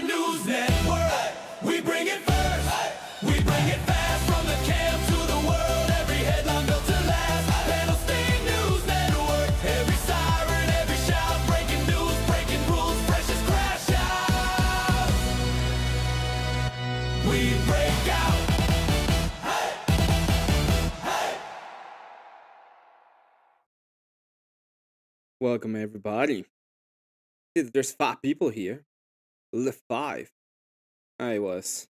news network. We bring it first. We bring it fast from the camp to the world. Every headline built to last. Panel State News Network. Every siren, every shout. Breaking news, breaking rules. Fresh as crash out. We break out. Welcome everybody. There's 5 people here. Live 5. I was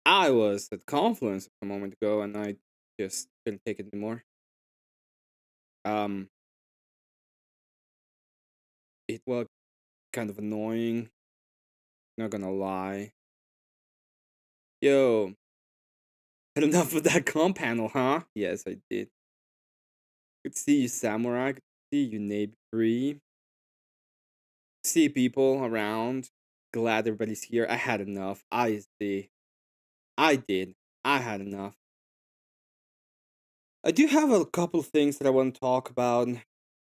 I was at Confluence a moment ago and I just couldn't take it anymore. Um it was kind of annoying, not gonna lie. Yo, had enough of that comp panel, huh? Yes, I did. Good to see you, Samurai. Good to see you, Nate 3. See people around. Glad everybody's here. I had enough. I see. I did. I had enough. I do have a couple things that I want to talk about.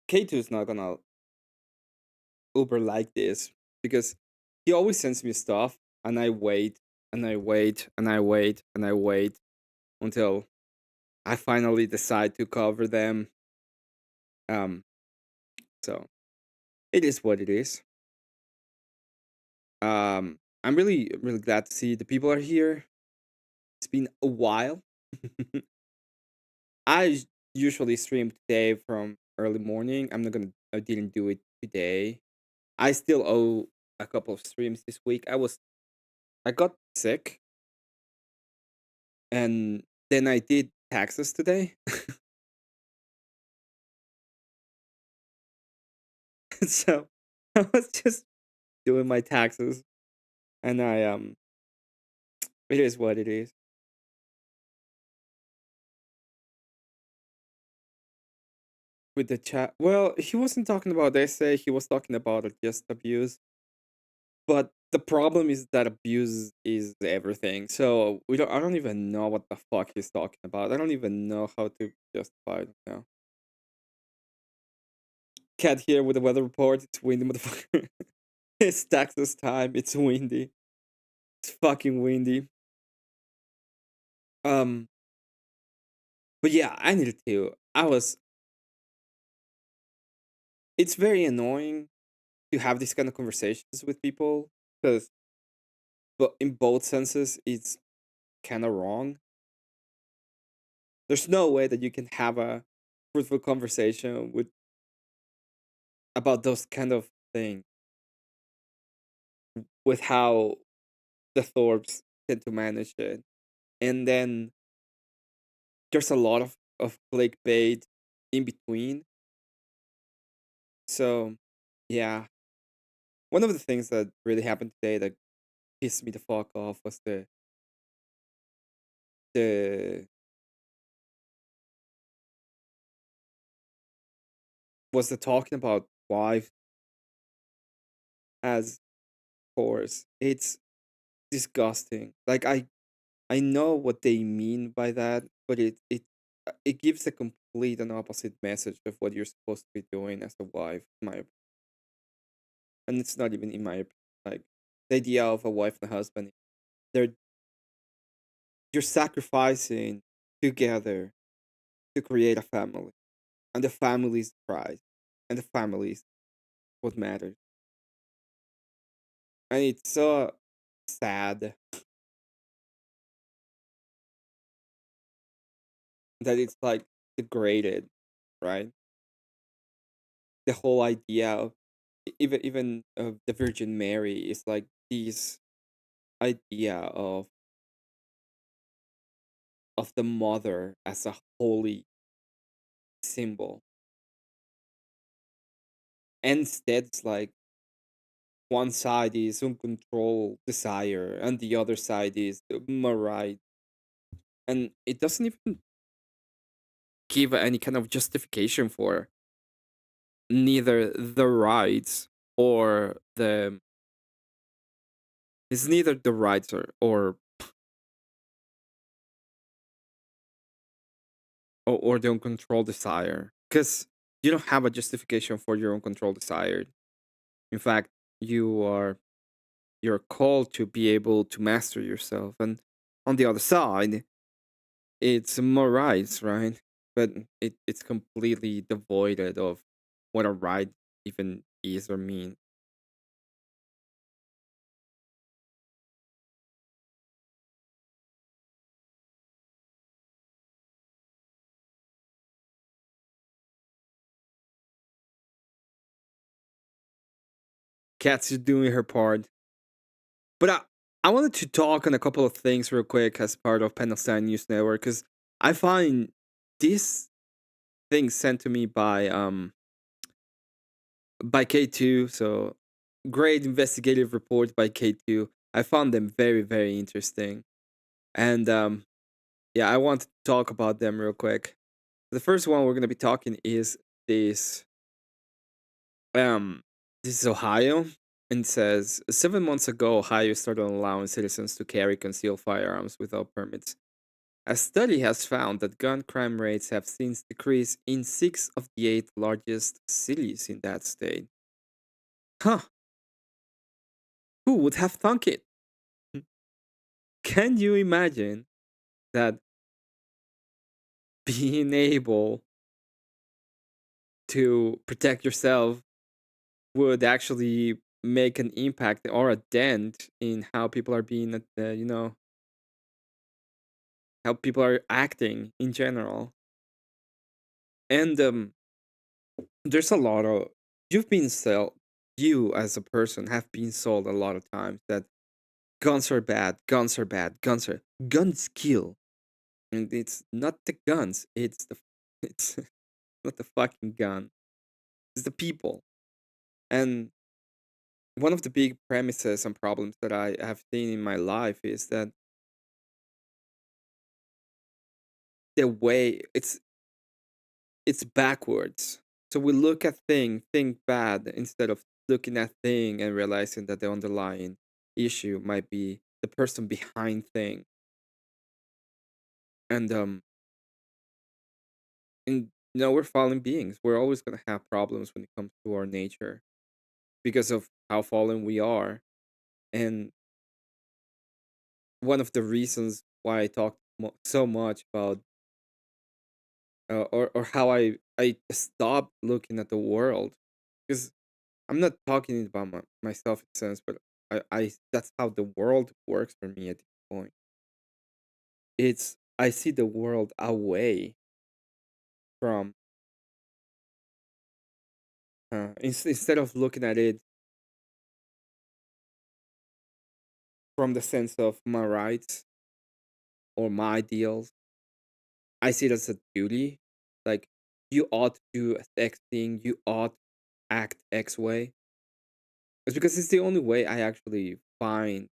K2 is not gonna uber like this because he always sends me stuff and I wait and I wait and I wait and I wait until I finally decide to cover them. Um so it is what it is. I'm really glad to see the people are here. It's been a while. I usually stream today from early morning. I didn't do it today. I still owe a couple of streams this week. I got sick and then I did taxes today. So I was just doing my taxes and it is what it is. With the chat, well, he wasn't talking about essay, he was talking about just abuse. But the problem is that abuse is everything. So I don't even know what the fuck he's talking about. I don't even know how to justify it now. Cat here with the weather report. It's windy, motherfucker. It's taxes time. It's windy. It's fucking windy. Um, but yeah, I needed to. It's very annoying to have these kind of conversations with people because, but in both senses, it's kind of wrong. There's no way that you can have a fruitful conversation with about those kind of things with how the Thorps tend to manage it. And then there's a lot of clickbait in between. So yeah. One of the things that really happened today that pissed me the fuck off was the the talking about wife as course. It's disgusting. Like I know what they mean by that, but it gives a complete and opposite message of what you're supposed to be doing as a wife, in my opinion. And it's not even in my opinion. Like the idea of a wife and a husband, they're you're sacrificing together to create a family, and the family is the prize, and the family is what matters. And it's so sad that it's like degraded, right? The whole idea of even of the Virgin Mary is like this idea of the mother as a holy symbol. And instead, it's like one side is uncontrolled desire, and the other side is right. And it doesn't even give any kind of justification for neither the rights or the it's neither the rights or the uncontrolled desire because you don't have a justification for your uncontrolled desire. In fact, you are you're called to be able to master yourself, and on the other side, it's more rights, right? But it's completely devoided of what a right even is or means. Kat's is doing her part. But I wanted to talk on a couple of things real quick as part of Palestine News Network, because I find this thing sent to me by K2. So great investigative report by K2. I found them very, very interesting. And yeah, I want to talk about them real quick. The first one we're gonna be talking is this um this is Ohio, and it says 7 months ago Ohio started allowing citizens to carry concealed firearms without permits. A study has found that gun crime rates have since decreased in six of the eight largest cities in that state. Huh, who would have thunk it? Can you imagine that being able to protect yourself would actually make an impact or a dent in how people are being, how people are acting in general? And there's a lot of you've been sold. You as a person have been sold a lot of times that guns are bad, guns are bad, guns kill, and it's not the guns, it's the it's not the fucking gun, it's the people. And one of the big premises and problems that I have seen in my life is that the way it's backwards. So we look at think bad instead of looking at thing and realizing that the underlying issue might be the person behind thing. And we're fallen beings. We're always gonna have problems when it comes to our nature because of how fallen we are. And one of the reasons why I talk so much about or how I stopped looking at the world, because I'm not talking about myself in a sense, but I that's how the world works for me at this point. It's I see the world away from instead of looking at it from the sense of my rights or my ideals. I see it as a duty. Like, you ought to do X thing, you ought act X way. It's because it's the only way I actually find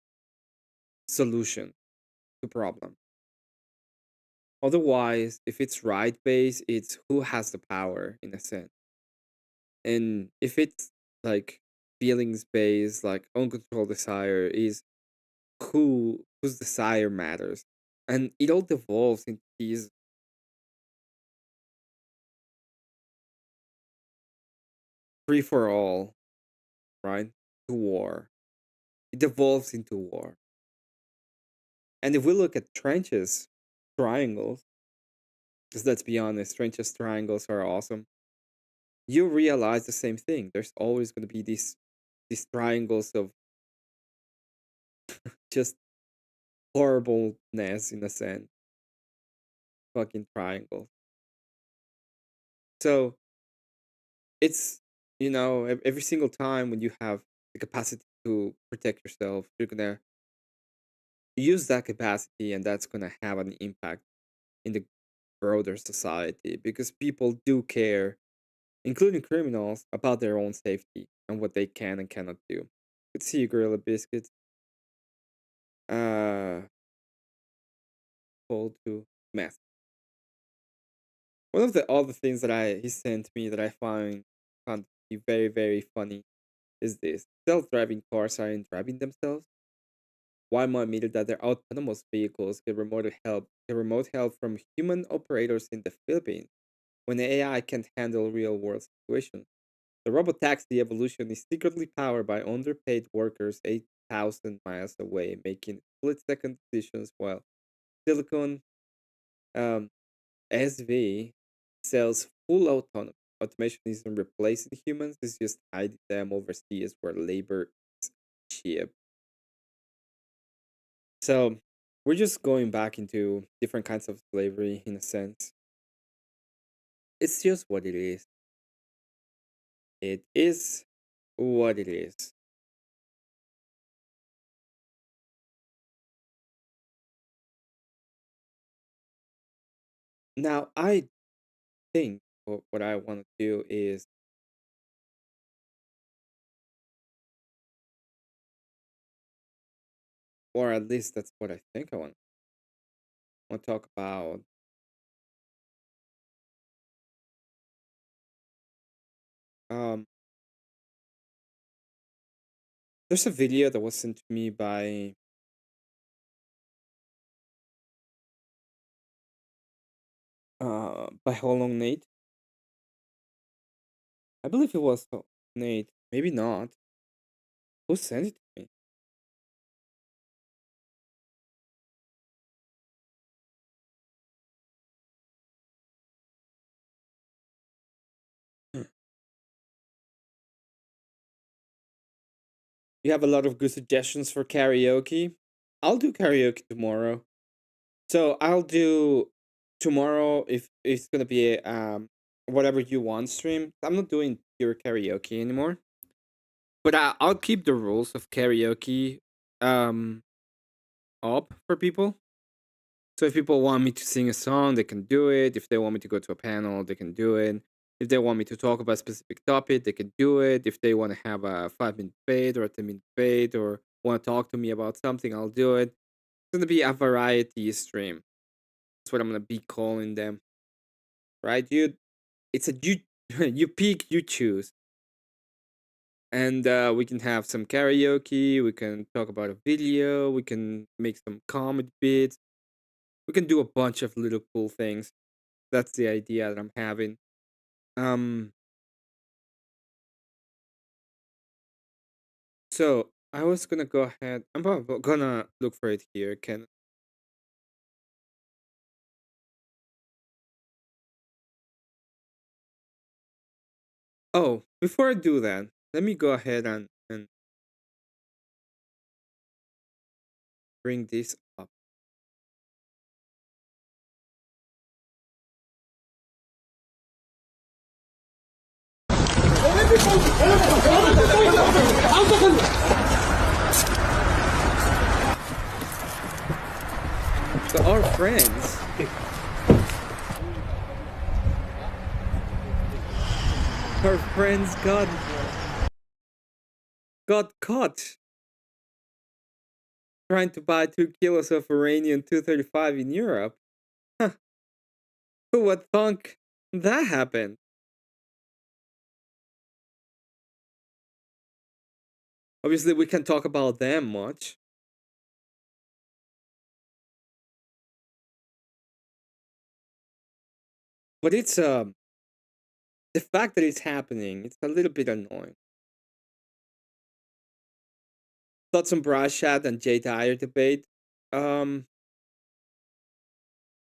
solution to problem. Otherwise, if it's right based, it's who has the power in a sense. And if it's like feelings based, like uncontrolled desire, is whose desire matters. And it all devolves into these free for all, right? To war. It devolves into war. And if we look at trenches, triangles, because let's be honest, trenches, triangles are awesome. You realize the same thing. There's always going to be these triangles of just horribleness in a sense. Fucking triangles. So it's every single time when you have the capacity to protect yourself, you're gonna use that capacity, and that's gonna have an impact in the broader society because people do care, including criminals, about their own safety and what they can and cannot do. Good to see you, Gorilla Biscuits. Uh, Hold to mess. One of the other things that he sent me that I found to be very, very funny is this: self-driving cars aren't driving themselves. Why might meter that their autonomous vehicles get remote help from human operators in the Philippines when the AI can't handle real world situations. The robotaxi evolution is secretly powered by underpaid workers 8,000 miles away, making split-second decisions while Silicon um, SV sells full autonomy. Automation isn't replacing humans, it's just hiding them overseas where labor is cheap. So we're just going back into different kinds of slavery in a sense. It's just what it is. It is what it is. Now, I think what I want to do is, or at least that's what I think I want to talk about. Um, there's a video that was sent to me by Hollow Nate. I believe it was Nate. Maybe not. Who sent it to me? Hmm. You have a lot of good suggestions for karaoke. I'll do karaoke tomorrow. So I'll do tomorrow if it's gonna be a whatever you want stream. I'm not doing pure karaoke anymore, but I'll keep the rules of karaoke um up for people. So if people want me to sing a song, they can do it. If they want me to go to a panel, they can do it. If they want me to talk about a specific topic, they can do it. If they want to have a 5 minute debate or a 10 minute debate or want to talk to me about something, I'll do it. It's gonna be a variety stream. That's what I'm gonna be calling them. Right? It's a you you pick, you choose. And we can have some karaoke, we can talk about a video, we can make some comedy bits, we can do a bunch of little cool things. That's the idea that I'm having. Um, so I was gonna go ahead. Gonna look for it here. Can before I do that, let me go ahead and bring this up. So our friends got caught trying to buy 2 kilos of uranium 235 in Europe. Huh. Who would thunk that happened? Obviously, we can't talk about them much. But it's the fact that it's happening, it's a little bit annoying. Thoughts on Brashad and Jay Dyer debate. Um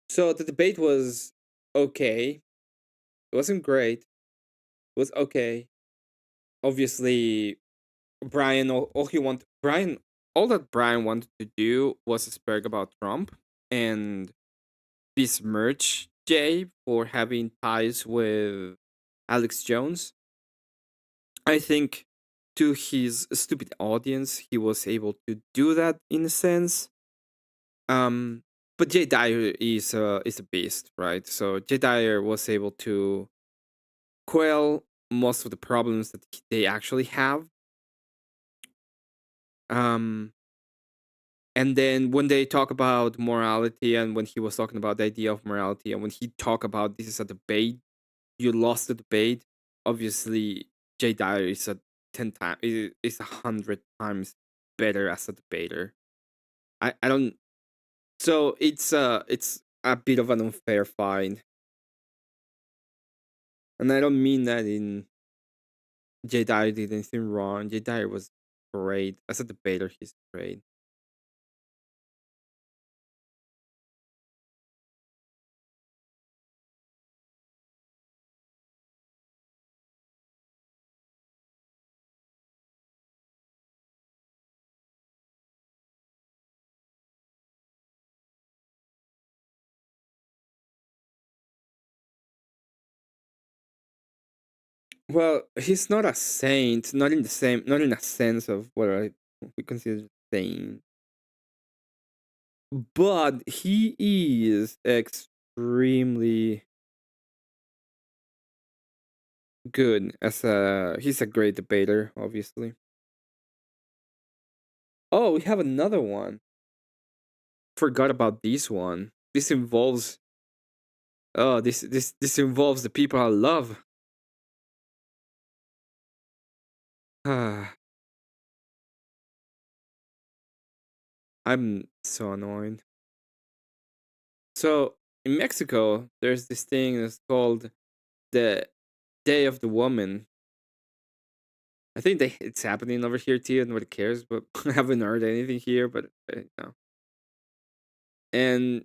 so the debate was okay. It wasn't great. It was okay. Obviously, Brian all that Brian wanted to do was spec about Trump and besmirch Jay for having ties with Alex Jones. I think to his stupid audience, he was able to do that in a sense. But Jay Dyer is a beast, right? So Jay Dyer was able to quell most of the problems that they actually have. Um, and then when they talk about morality, and when he was talking about the idea of morality, and when he talked about this is a debate, you lost the debate. Obviously, Jay Dyer is a 10 times, is 100 times better as a debater. I don't. So it's a bit of an unfair fight, and I don't mean that in Jay Dyer did anything wrong. Jay Dyer was great. As a debater, he's great. Well, he's not a saint, not in the same, not in a sense of what I we consider saint, but he is extremely good as a. He's a great debater, obviously. Oh, we have another one. Forgot about this one. This involves. Oh, this involves the people I love. Ah, I'm so annoyed. So in Mexico, there's this thing that's called the Day of the Woman. I think it's happening over here too. Nobody cares, but I haven't heard anything here. But no. And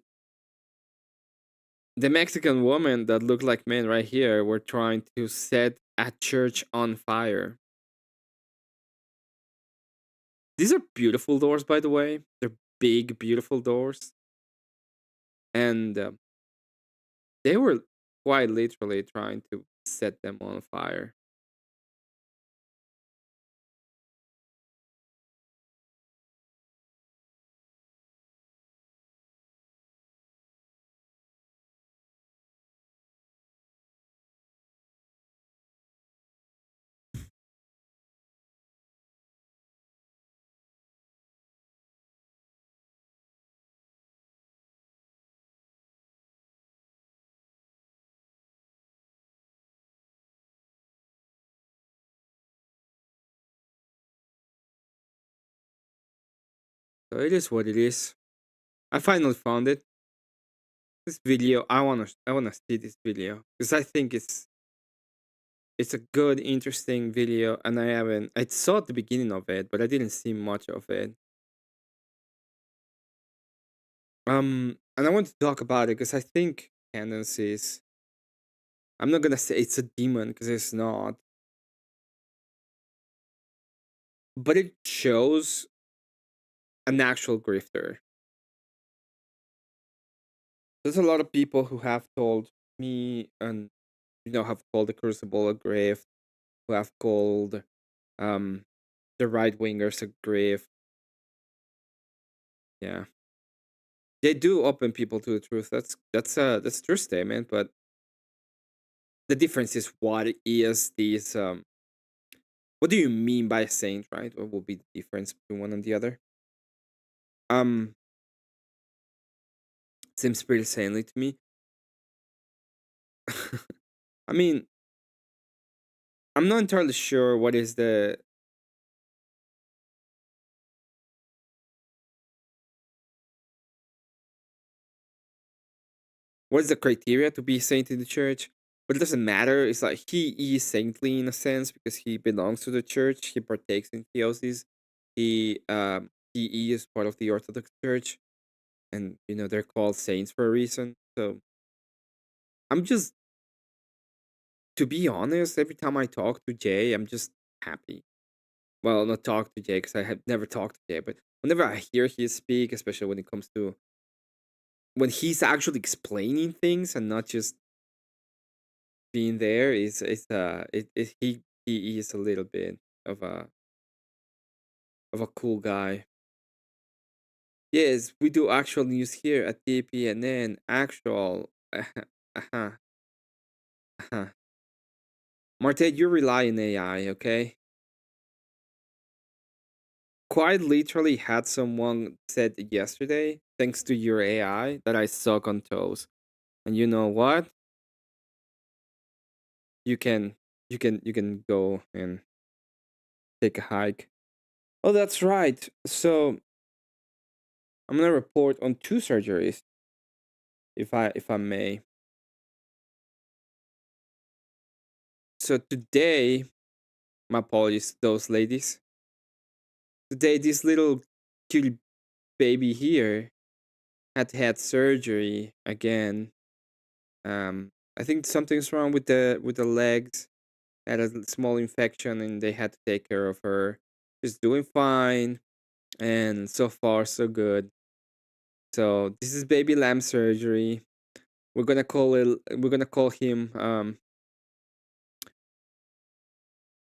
the Mexican woman that looked like men right here were trying to set a church on fire. These are beautiful doors, by the way. They're big, beautiful doors, and they were quite literally trying to set them on fire. So it is what it is. I finally found it. This video, I wanna see this video because I think it's a good, interesting video, and I saw the beginning of it, but I didn't see much of it. And I want to talk about it because I think tendencies. I'm not gonna say it's a demon because it's not, but it shows an actual grifter. There's a lot of people who have told me, and have called the Crucible a grift, who have called um the right wingers a grift. Yeah, they do open people to the truth. That's a true statement, but the difference is what is these what do you mean by a saint, right? What will be the difference between one and the other? Um Seems pretty sanely to me. I mean, I'm not entirely sure what is the criteria to be a saint in the church, but it doesn't matter. It's like he is saintly in a sense because he belongs to the church. He partakes in theosis. He is part of the Orthodox Church, and they're called saints for a reason. So I'm just, to be honest, every time I talk to Jay, I'm just happy. Well, not talk to Jay because I have never talked to Jay, but whenever I hear he speak, especially when it comes to when he's actually explaining things and not just being there, he is a little bit of a cool guy. Yes, we do actual news here at the PNN. Actual, uh-huh, uh-huh. Marte, you rely on AI, okay? Quite literally had someone said yesterday, thanks to your AI, that I suck on toes. And you know what? You can you can go and take a hike. Oh, that's right. So I'm gonna report on two surgeries, if I may. So today My apologies to those ladies. Today, this little cute baby here had surgery again. I think something's wrong with the legs. Had a small infection, and they had to take care of her. She's doing fine, and so far so good. So this is baby lamb surgery. We're gonna call it. We're gonna call him.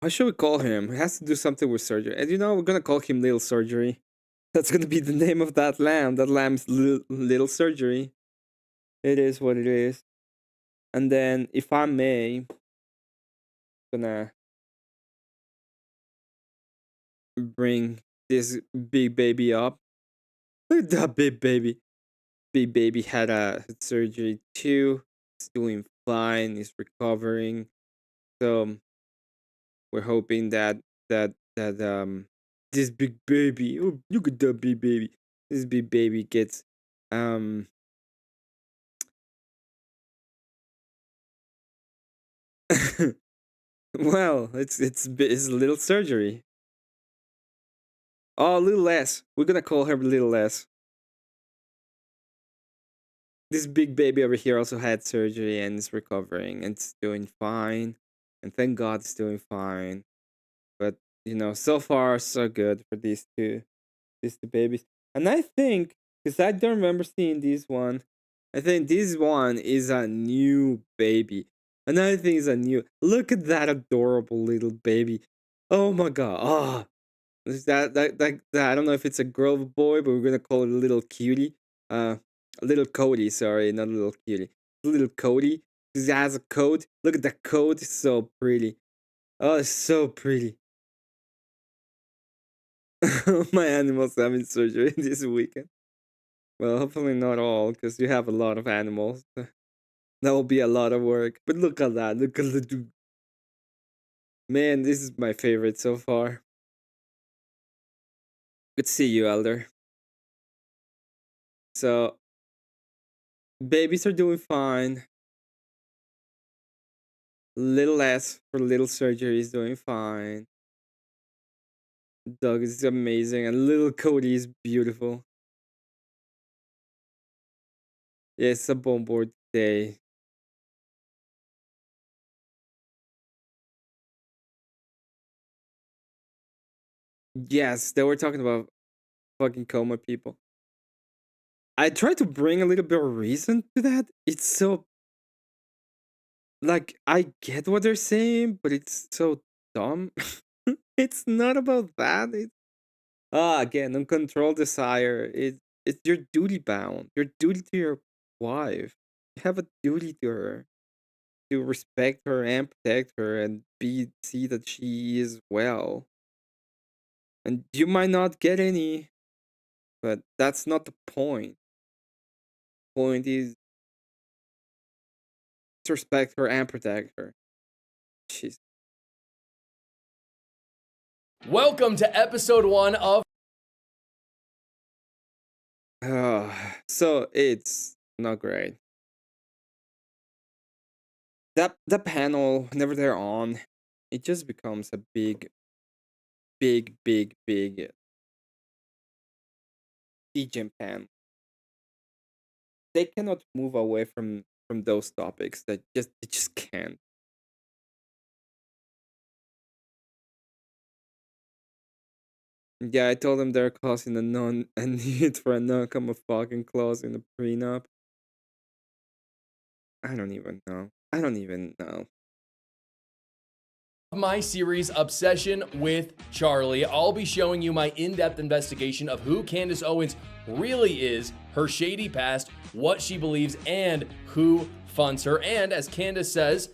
How should we call him? He has to do something with surgery. And we're gonna call him Little Surgery. That's gonna be the name of that lamb. That lamb's little surgery. It is what it is. And then, if I may, gonna bring this big baby up. Look at that big baby. Big baby had a surgery too. He's doing fine. He's recovering. So we're hoping that this big baby. Oh, look at that big baby. This big baby gets um well, it's a little surgery. Oh, a little less. We're gonna call her a little less. This big baby over here also had surgery and is recovering and it's doing fine. And thank God it's doing fine. But so far so good for these two babies. And I think, because I don't remember seeing this one, I think this one is a new baby. Another thing is a new. Look at that adorable little baby. Oh my god. Oh, that I don't know if it's a girl or boy, but we're gonna call it a little cutie. A little Cody, sorry, not a little cutie. Little Cody. Because it has a coat. Look at that coat, it's so pretty. Oh, it's so pretty. My animals having surgery this weekend. Well, hopefully not all, because you have a lot of animals. That will be a lot of work. But look at that. Look at the man. This is my favorite so far. Good to see you, Elder. So babies are doing fine. Little S for little surgery is doing fine. Doug is amazing, and little Cody is beautiful. Yeah, it's a bone board day. Yes, they were talking about fucking coma people. I tried to bring a little bit of reason to that. It's so like I get what they're saying, but it's so dumb. It's not about that. Again, uncontrolled desire. It's your duty bound. Your duty to your wife. You have a duty to her to respect her and protect her and be see that she is well. And you might not get any, but that's not the point. Point is to respect her and protect her. Jeez. Welcome to episode 1 of So it's not great. That panel, whenever they're on, it just becomes a big teaching panel. They cannot move away from those topics. They just can't. Yeah, I told them they're causing a need for a non-common fucking clause in the prenup. I don't even know. I don't even know. my series Obsession with Charlie. I'll be showing you my in-depth investigation of who Candace Owens really is, her shady past, what she believes, and who funds her. And as Candace says,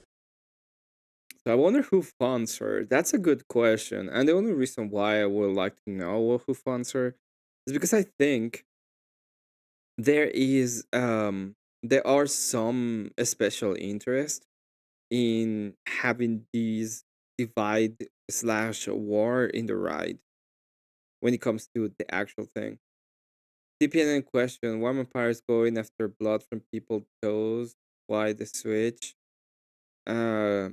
So I wonder who funds her. That's a good question. And the only reason why I would like to know who funds her is because I think there are some special interest in having these divide slash war in the right when it comes to the actual thing. The PNN question: why vampires going after blood from people's toes? Why the switch? Uh,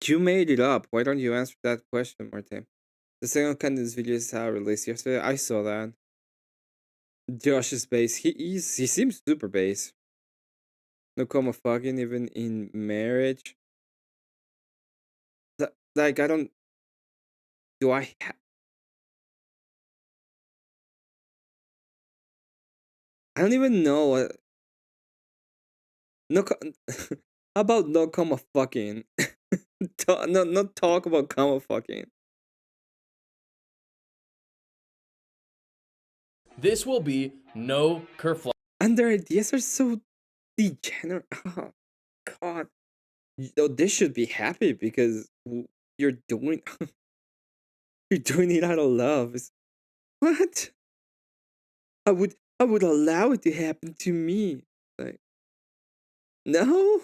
You made it up. Why don't you answer that question, Martin? The second Candice video is released yesterday. I saw that. Josh is base. He seems super base. No comma fucking even in marriage. Like I don't. Do I? I don't even know what. No. How about no comma fucking? No, not talk about comma fucking. This will be no kerfluff. And their ideas are so degenerate. Oh, God. They should be happy because you're doing you're doing it out of love. What? I would allow it to happen to me. Like, no.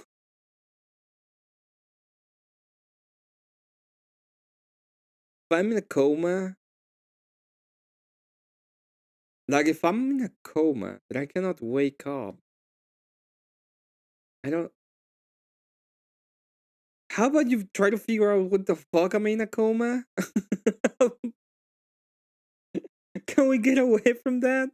If I'm in a coma, like if I'm in a coma but I cannot wake up, I don't. How about you try to figure out what the fuck I'm in a coma? Can we get away from that?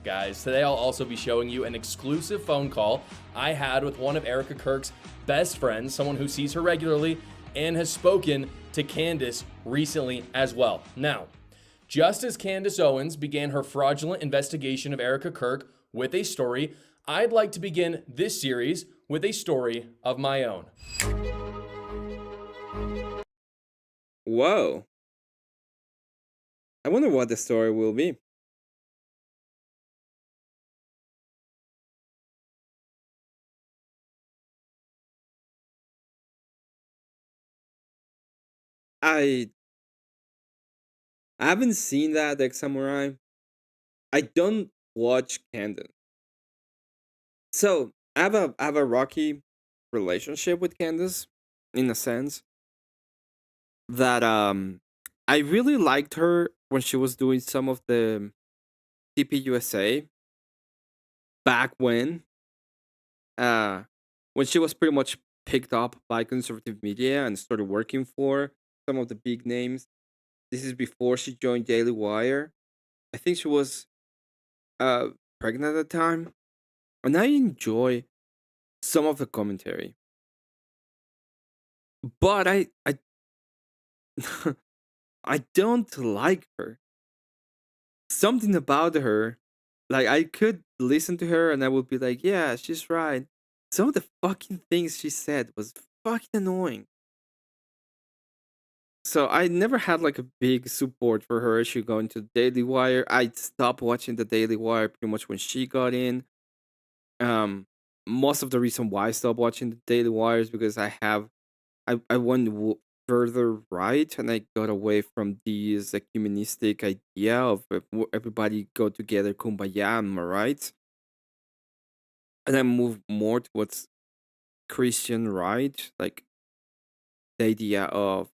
Guys, today I'll also be showing you an exclusive phone call I had with one of Erica Kirk's best friends, someone who sees her regularly and has spoken to Candace recently as well. Now, just as Candace Owens began her fraudulent investigation of Erica Kirk with a story, I'd like to begin this series with a story of my own. Whoa. I wonder what the story will be. I haven't seen that Ex Samurai. I don't watch Candace. So I have a rocky relationship with Candace, in a sense that I really liked her when she was doing some of the TPUSA back uh when she was pretty much picked up by conservative media and started working for some of the big names. This is before she joined Daily Wire. I think she was uh pregnant at the time. And I enjoy some of the commentary. But I I don't like her. Something about her, like I could listen to her and I would be like, yeah, she's right. Some of the fucking things she said was fucking annoying. So I never had like a big support for her. She going to Daily Wire. I stopped watching the Daily Wire pretty much when she got in. Um, Most of the reason why I stopped watching the Daily Wire is because I went further right and I got away from this ecumenistic idea of everybody go together, kumbaya, am I right? And I moved more towards Christian right, like the idea of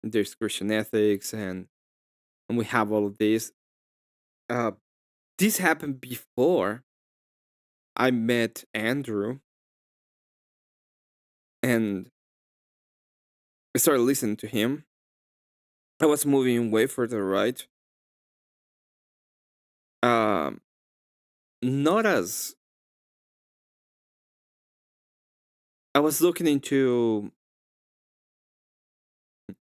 there's Christian ethics and we have all of this. Uh, this happened before I met Andrew and I started listening to him. I was moving way further right. Um, Not as I was looking into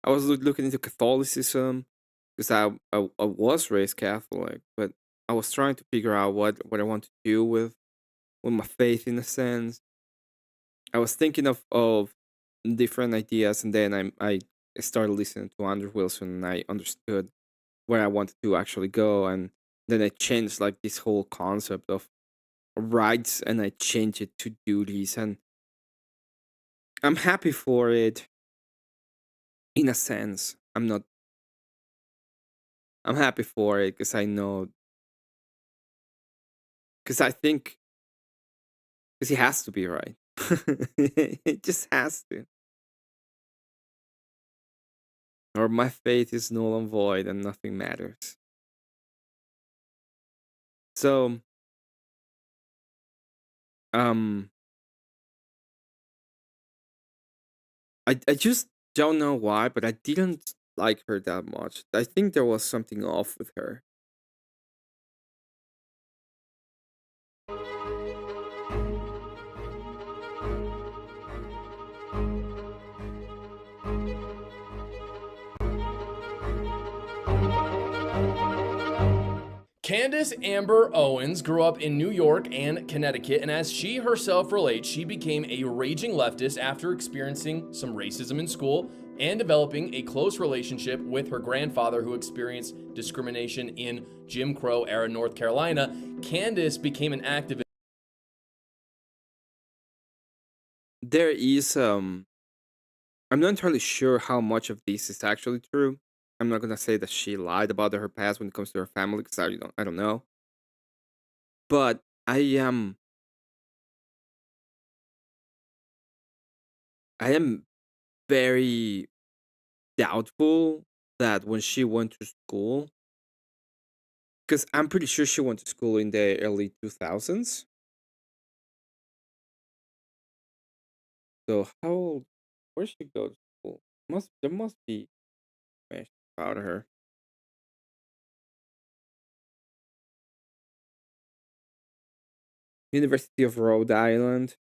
looking into Catholicism because I was raised Catholic, but I was trying to figure out what I want to do with my faith in a sense. I was thinking of different ideas, and then I started listening to Andrew Wilson, and I understood where I wanted to actually go, and then I changed like this whole concept of rights, and I changed it to duties, and I'm happy for it. In a sense, I'm happy for it because I know, because I think, because he has to be right. It just has to. Or my faith is null and void and nothing matters. So Um, I just don't know why, but I didn't like her that much. I think there was something off with her. Candace Amber Owens grew up in New York and Connecticut, and as she herself relates, she became a raging leftist after experiencing some racism in school and developing a close relationship with her grandfather who experienced discrimination in Jim Crow era North Carolina. Candace became an activist. There is I'm not entirely sure how much of this is actually true. I'm not gonna say that she lied about her past when it comes to her family because I don't know. But I am very doubtful that when she went to school, because I'm pretty sure she went to school in the early 2000s. So how old? Where did she go to school? There must be information about her. University of Rhode Island.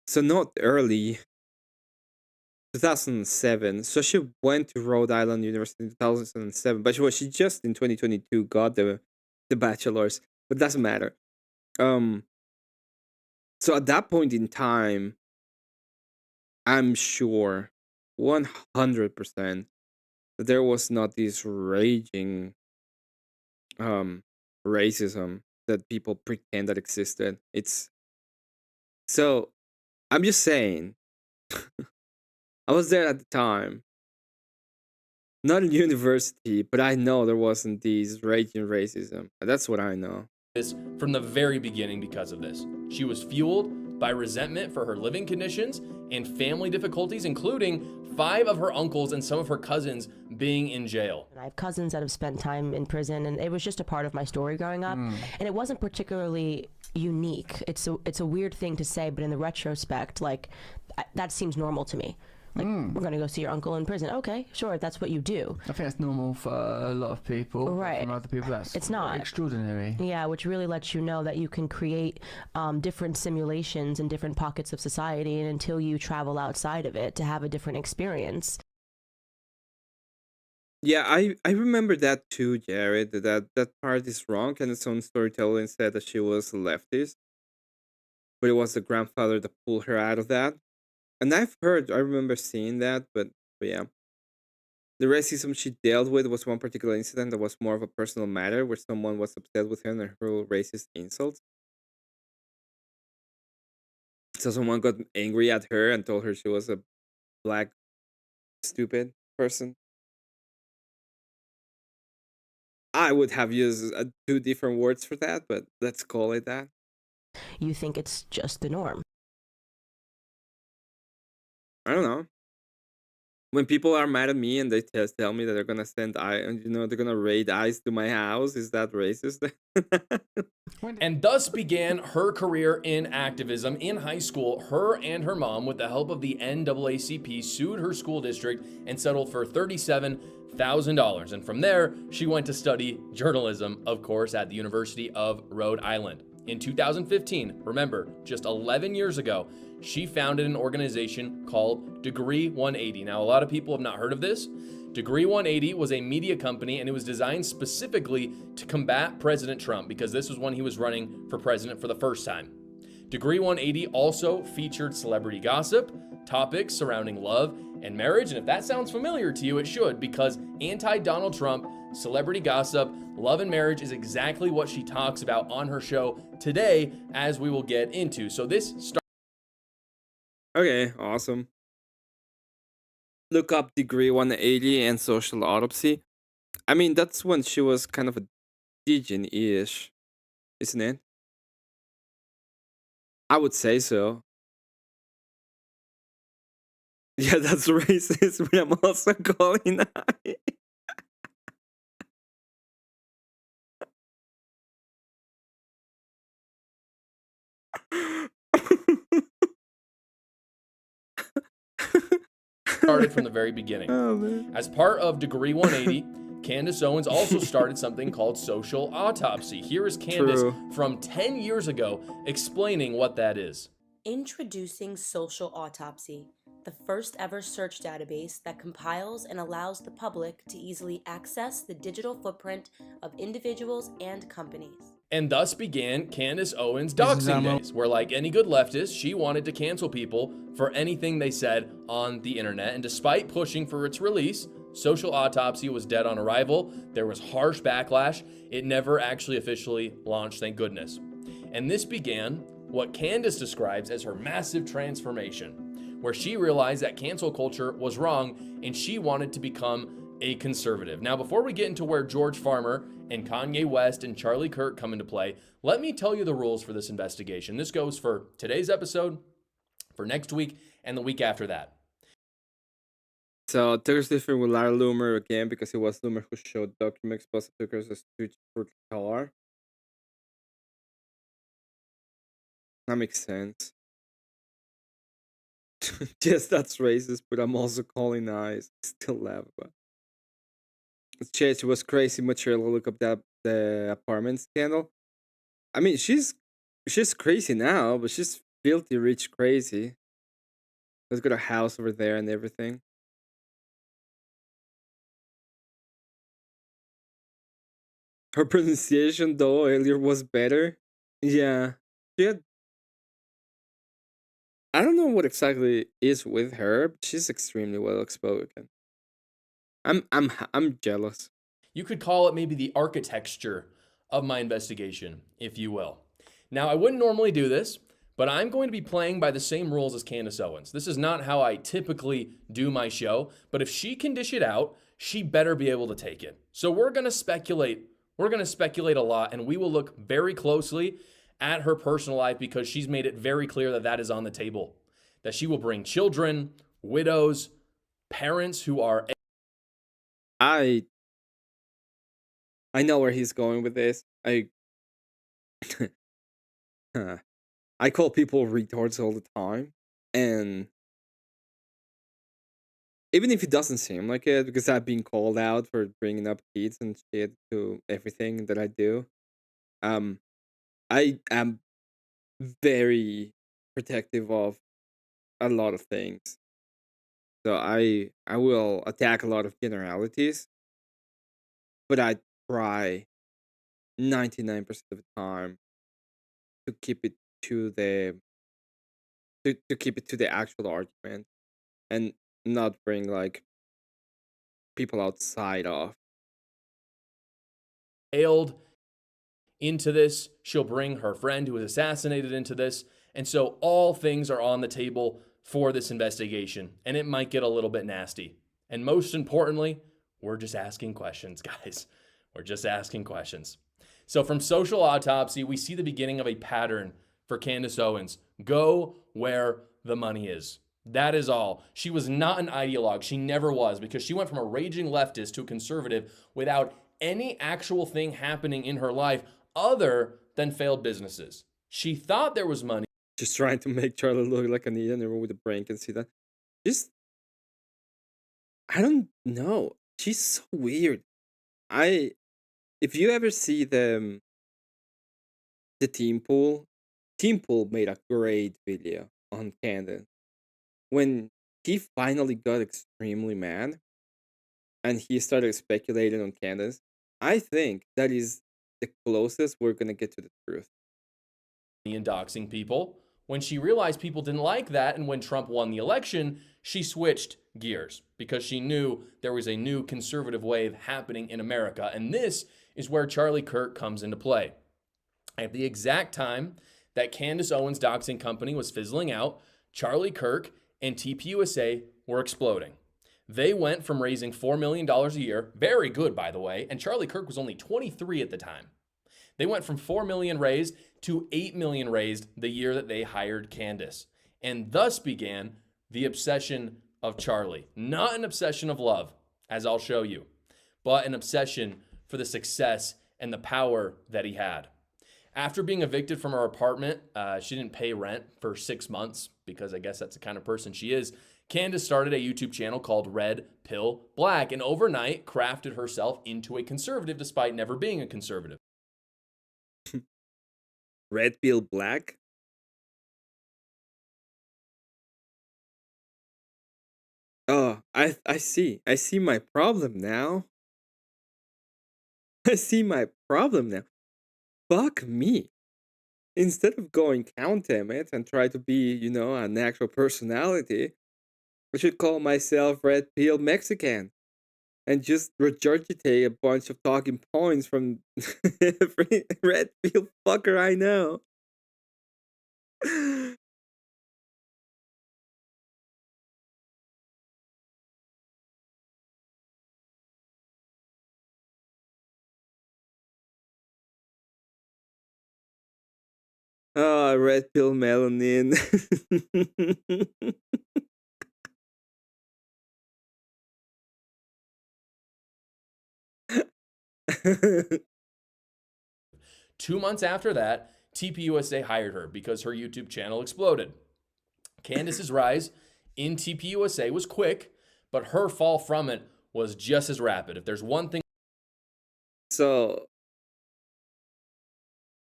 So not early, 2007. So she went to Rhode Island University in 2007, but she just in 2022 got the bachelor's. But doesn't matter. Um, so at that point in time, I'm sure 100% that there was not this raging um racism that people pretend that existed. It's so I'm just saying I was there at the time. Not in university, but I know there wasn't these raging racism. That's what I know. From the very beginning because of this. She was fueled by resentment for her living conditions and family difficulties, including 5 of her uncles and some of her cousins being in jail. I have cousins that have spent time in prison, and it was just a part of my story growing up. And it wasn't particularly unique. It's a weird thing to say, but in the retrospect, like that seems normal to me. Like, we're going to go see your uncle in prison. Okay, sure, if that's what you do. I think that's normal for a lot of people. Right. From other people, that's It's not. extraordinary. Yeah, which really lets you know that you can create different simulations in different pockets of society, and until you travel outside of it to have a different experience. Yeah, I remember that too, Jared. That part is wrong, and its own storytelling said that she was a leftist, but it was the grandfather that pulled her out of that. And I remember seeing that, but yeah. The racism she dealt with was one particular incident that was more of a personal matter where someone was upset with her and hurled racist insults. So someone got angry at her and told her she was a black, stupid person. I would have used 2 different words for that, but let's call it that. You think it's just the norm. I don't know. When people are mad at me and they tell me that they're gonna they're gonna raid ICE to my house, is that racist? And thus began her career in activism. In high school, her and her mom, with the help of the NAACP, sued her school district and settled for $37,000. And from there, she went to study journalism, of course, at the University of Rhode Island. In 2015, remember, just 11 years ago, she founded an organization called Degree 180. Now, a lot of people have not heard of this. Degree 180 was a media company, and it was designed specifically to combat President Trump because this was when he was running for president for the first time. Degree 180 also featured celebrity gossip, topics surrounding love and marriage, and if that sounds familiar to you, it should, because anti-Donald Trump, celebrity gossip, love and marriage is exactly what she talks about on her show today, as we will get into. So this starts. Okay, awesome. Look up Degree 180 and Social Autopsy. I mean, that's when she was kind of a Pigeon-ish, isn't it? I would say so. Yeah, that's racist, but I'm also calling I. Started from the very beginning. Oh, man. As part of Degree 180, Candace Owens also started something called Social Autopsy. Here is Candace True. from 10 years ago explaining what that is. Introducing Social Autopsy, the first ever search database that compiles and allows the public to easily access the digital footprint of individuals and companies. And thus began Candace Owens' This is doxing Emma. days, where like any good leftist, she wanted to cancel people for anything they said on the internet. And despite pushing for its release, Social Autopsy was dead on arrival. There was harsh backlash. It never actually officially launched, thank goodness. And this began what Candace describes as her massive transformation, where she realized that cancel culture was wrong and she wanted to become a conservative. Now, before we get into where George Farmer and Kanye West and Charlie Kirk come into play, let me tell you the rules for this investigation. This goes for today's episode, for next week, and the week after that. So Tucker's different with Larry Loomer again because it was Loomer who showed documents plus Tucker's a switch for the car. That makes sense. Yes, that's racist, but I'm also calling eyes. Still laugh about. She was crazy mature. Look up the apartment scandal. I mean, she's crazy now, but she's filthy rich crazy. She's got a house over there and everything. Her pronunciation though earlier was better. Yeah, she had. I don't know what exactly is with her, but she's extremely well spoken. I'm jealous. You could call it maybe the architecture of my investigation, if you will. Now, I wouldn't normally do this, but I'm going to be playing by the same rules as Candace Owens. This is not how I typically do my show, but if she can dish it out, she better be able to take it. So we're going to speculate. We're going to speculate a lot, and we will look very closely at her personal life because she's made it very clear that that is on the table, that she will bring children, widows, parents who are... I know where he's going with this. I call people retards all the time, and even if it doesn't seem like it, because I've been called out for bringing up kids and shit to everything that I do. I am very protective of a lot of things, so I will attack a lot of generalities, but I try 99% of the time to keep it to the to keep it to the actual argument and not bring like people outside of. Ailed into this. She'll bring her friend who was assassinated into this. And so all things are on the table for this investigation, and it might get a little bit nasty. And most importantly, we're just asking questions, guys. We're just asking questions. So from Social Autopsy, we see the beginning of a pattern for Candace Owens. Go where the money is. That is all. She was not an ideologue. She never was, because she went from a raging leftist to a conservative without any actual thing happening in her life other than failed businesses. She thought there was money. Just trying to make Charlie look like an idiot. Everyone with a brain can see that. Just, I don't know. She's so weird. If you ever see the Team Pool made a great video on Candace when he finally got extremely mad and he started speculating on Candace. I think that is the closest we're gonna get to the truth. And doxing people. When she realized people didn't like that, and when Trump won the election, she switched gears because she knew there was a new conservative wave happening in America. And this is where Charlie Kirk comes into play. At the exact time that Candace Owens' doxing company was fizzling out, Charlie Kirk and TPUSA were exploding. They went from raising $4 million a year, very good by the way, and Charlie Kirk was only 23 at the time. They went from 4 million raised to 8 million raised the year that they hired Candace. And thus began the obsession of Charlie. Not an obsession of love, as I'll show you, but an obsession for the success and the power that he had. After being evicted from her apartment, she didn't pay rent for 6 months because I guess that's the kind of person she is. Candace started a YouTube channel called Red Pill Black and overnight crafted herself into a conservative despite never being a conservative. Red Pill Black? Oh, I see. I see my problem now. I see my problem now. Fuck me. Instead of going count Emmett and try to be, you know, an actual personality, I should call myself Red Pill Mexican and just regurgitate a bunch of talking points from every Red Pill fucker I know. Oh, Red Pill Melanin. 2 months after that, TPUSA hired her because her YouTube channel exploded. Candace's rise in TPUSA was quick, but her fall from it was just as rapid. If there's one thing So,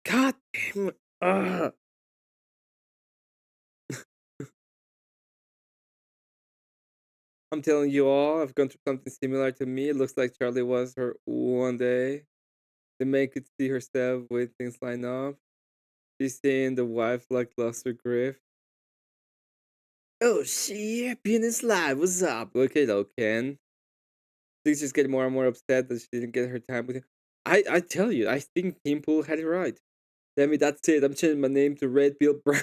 God damn it. I'm telling you all, I've gone through something similar to me. It looks like Charlie was her one day. The man could see herself with things line up. She's seeing the wife lackluster grief. Oh shit, PNN live, what's up? Okay though, Ken. Things just get more and more upset that she didn't get her time with him. I tell you, I think Tim Pool had it right. Damn it, that's it. I'm changing my name to Red Bill Brown.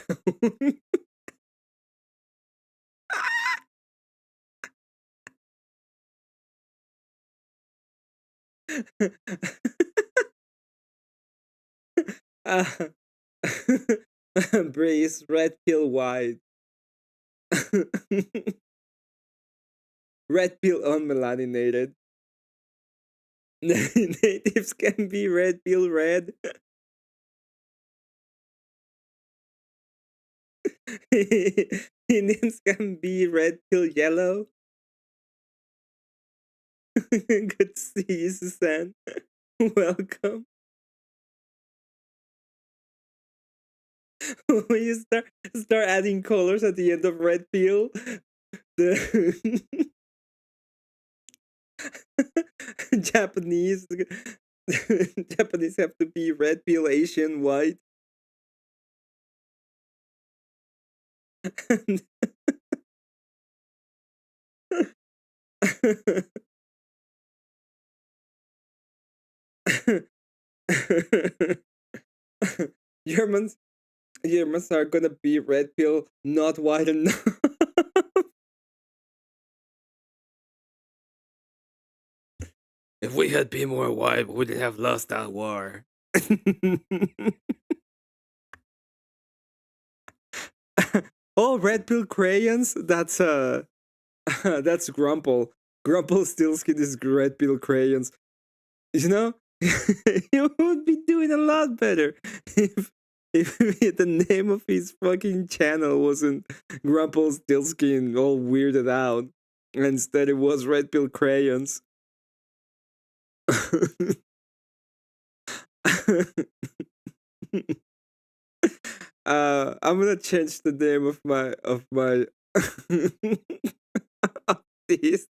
uh, Brace Red Pill White. Red Pill unmelaninated. Natives can be Red Pill Red. Indians can be Red Pill Yellow. Good to see you, Suzanne. Welcome. When you start adding colors at the end of Red Pill, the Japanese Japanese have to be Red Pill Asian white. Germans Germans are gonna be Red Pill, not white enough. If we had been more white, we would have lost that war. Oh, Red Pill crayons? That's that's Grumple. Grumple Stillskin is Red Pill crayons. You know? You would be doing a lot better if the name of his fucking channel wasn't Grumple Stillskin all weirded out. Instead it was Red Pill crayons. I'm gonna change the name of my of this.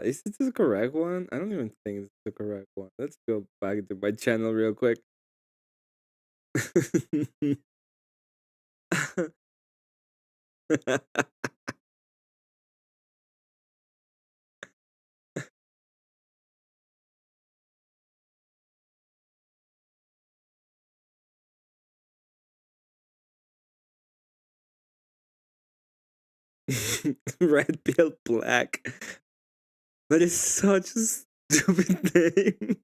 Is it the correct one? I don't even think it's the correct one. Let's go back to my channel real quick. Red Pill Black. That is such a stupid name.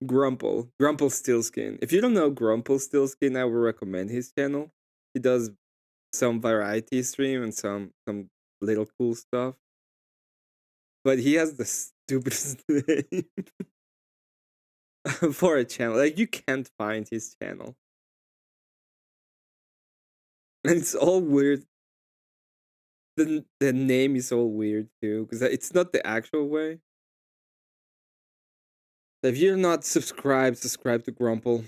Grumple Stillskin. If you don't know Grumple Stillskin, I would recommend his channel. He does some variety stream and some little cool stuff. But he has the stupidest name for a channel. Like you can't find his channel. And it's all weird. The name is all weird too, because it's not the actual way. If you're not subscribed to Grumple.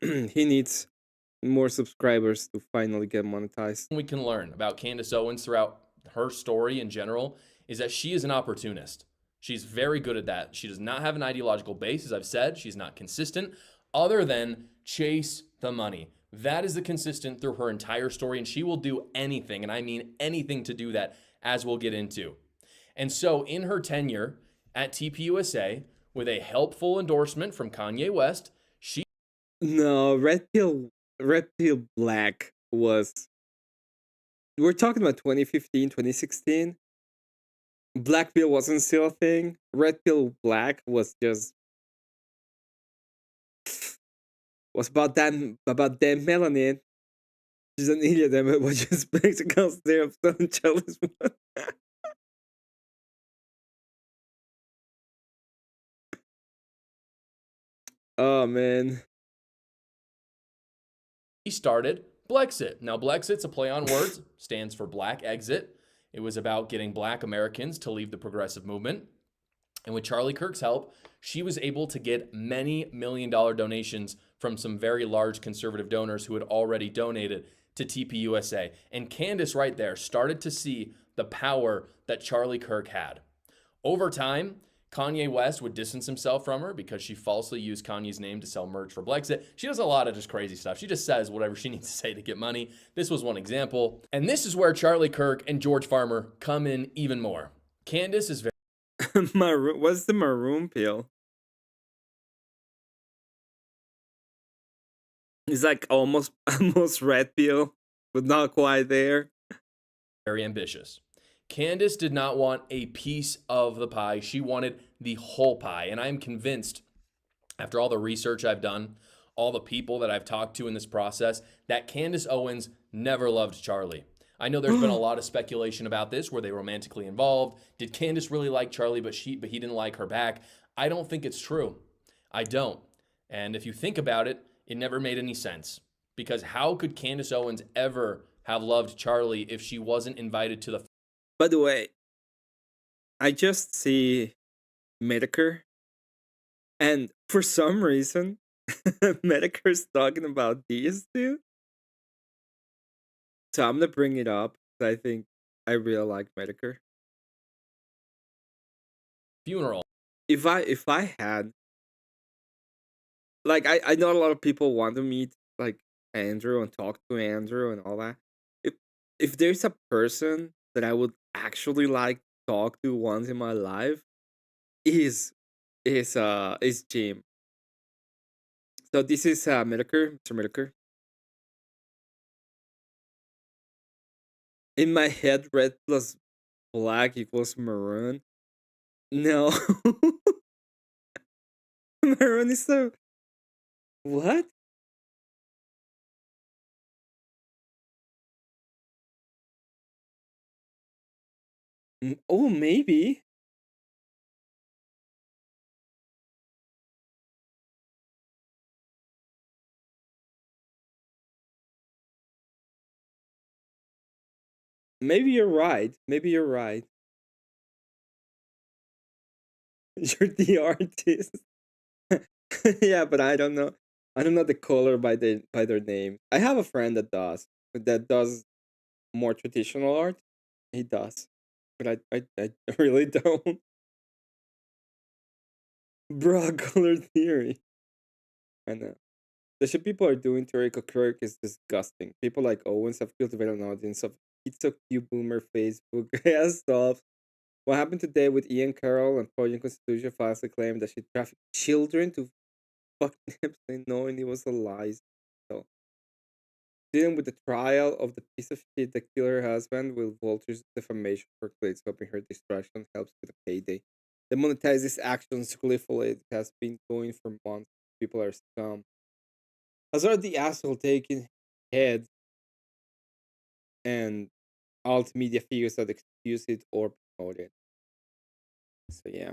He needs more subscribers to finally get monetized. We can learn about Candace Owens throughout her story in general is that she is an opportunist. She's very good at that. She does not have an ideological base, as I've said. She's not consistent other than chase the money. That is the consistent through her entire story, and she will do anything, and I mean anything to do that, as we'll get into. And so in her tenure at TPUSA, with a helpful endorsement from Kanye West, she No, Red Pill Black was. We're talking about 2015, 2016. Black Pill wasn't still a thing. Red Pill Black was just was about that melanin. She's an idiot, and it was just Mexican syrup. So jealous. Oh man. started Blexit. Now, Blexit's a play on words, stands for Black Exit. It was about getting Black Americans to leave the progressive movement. And with Charlie Kirk's help, she was able to get many $million donations from some very large conservative donors who had already donated to TPUSA. And Candace right there started to see the power that Charlie Kirk had. Over time, Kanye West would distance himself from her because she falsely used Kanye's name to sell merch for Blexit. She does a lot of just crazy stuff. She just says whatever she needs to say to get money. This was one example. And this is where Charlie Kirk and George Farmer come in even more. Candace is very What's the maroon pill? It's like almost red pill, but not quite there. very ambitious. Candace did not want a piece of the pie. She wanted the whole pie. And I'm convinced, after all the research I've done, all the people that I've talked to in this process, that Candace Owens never loved Charlie. I know there's been a lot of speculation about this. Were they romantically involved? Did Candace really like Charlie, but he didn't like her back? I don't think it's true. I don't. And if you think about it, it never made any sense. Because how could Candace Owens ever have loved Charlie if she wasn't invited to the... By the way, I just see Medicare, and for some reason, Medicare's talking about these two. So I'm gonna bring it up. I think I really like Medicare. funeral. If I had, like, I know a lot of people want to meet like Andrew and talk to Andrew and all that. If there's a person that I would actually like to talk to once in my life, is Jim. So this is Medicare, Mr. Medicare. In my head, red plus black equals maroon. No. Maroon is so... What? Oh, maybe. Maybe you're right. Maybe you're right. You're the artist. Yeah, but I don't know. I don't know the color by their name. I have a friend that does more traditional art. He does, but I really don't. Broad color theory. I know. The shit people are doing to Eric Kirk is disgusting. People like Owens have cultivated an audience of it's a cute boomer Facebook stuff. What happened today with Ian Carroll and Project Constitution falsely claimed that she trafficked children to fucking Epstein knowing he was a lie. So, dealing with the trial of the piece of shit that killed her husband will Walter's defamation for clicks, hoping her distraction helps with the payday. They monetize these actions gleefully. It has been going for months. People are scum. As are the asshole taking heads and alt media figures that excuse it or promote it. So yeah.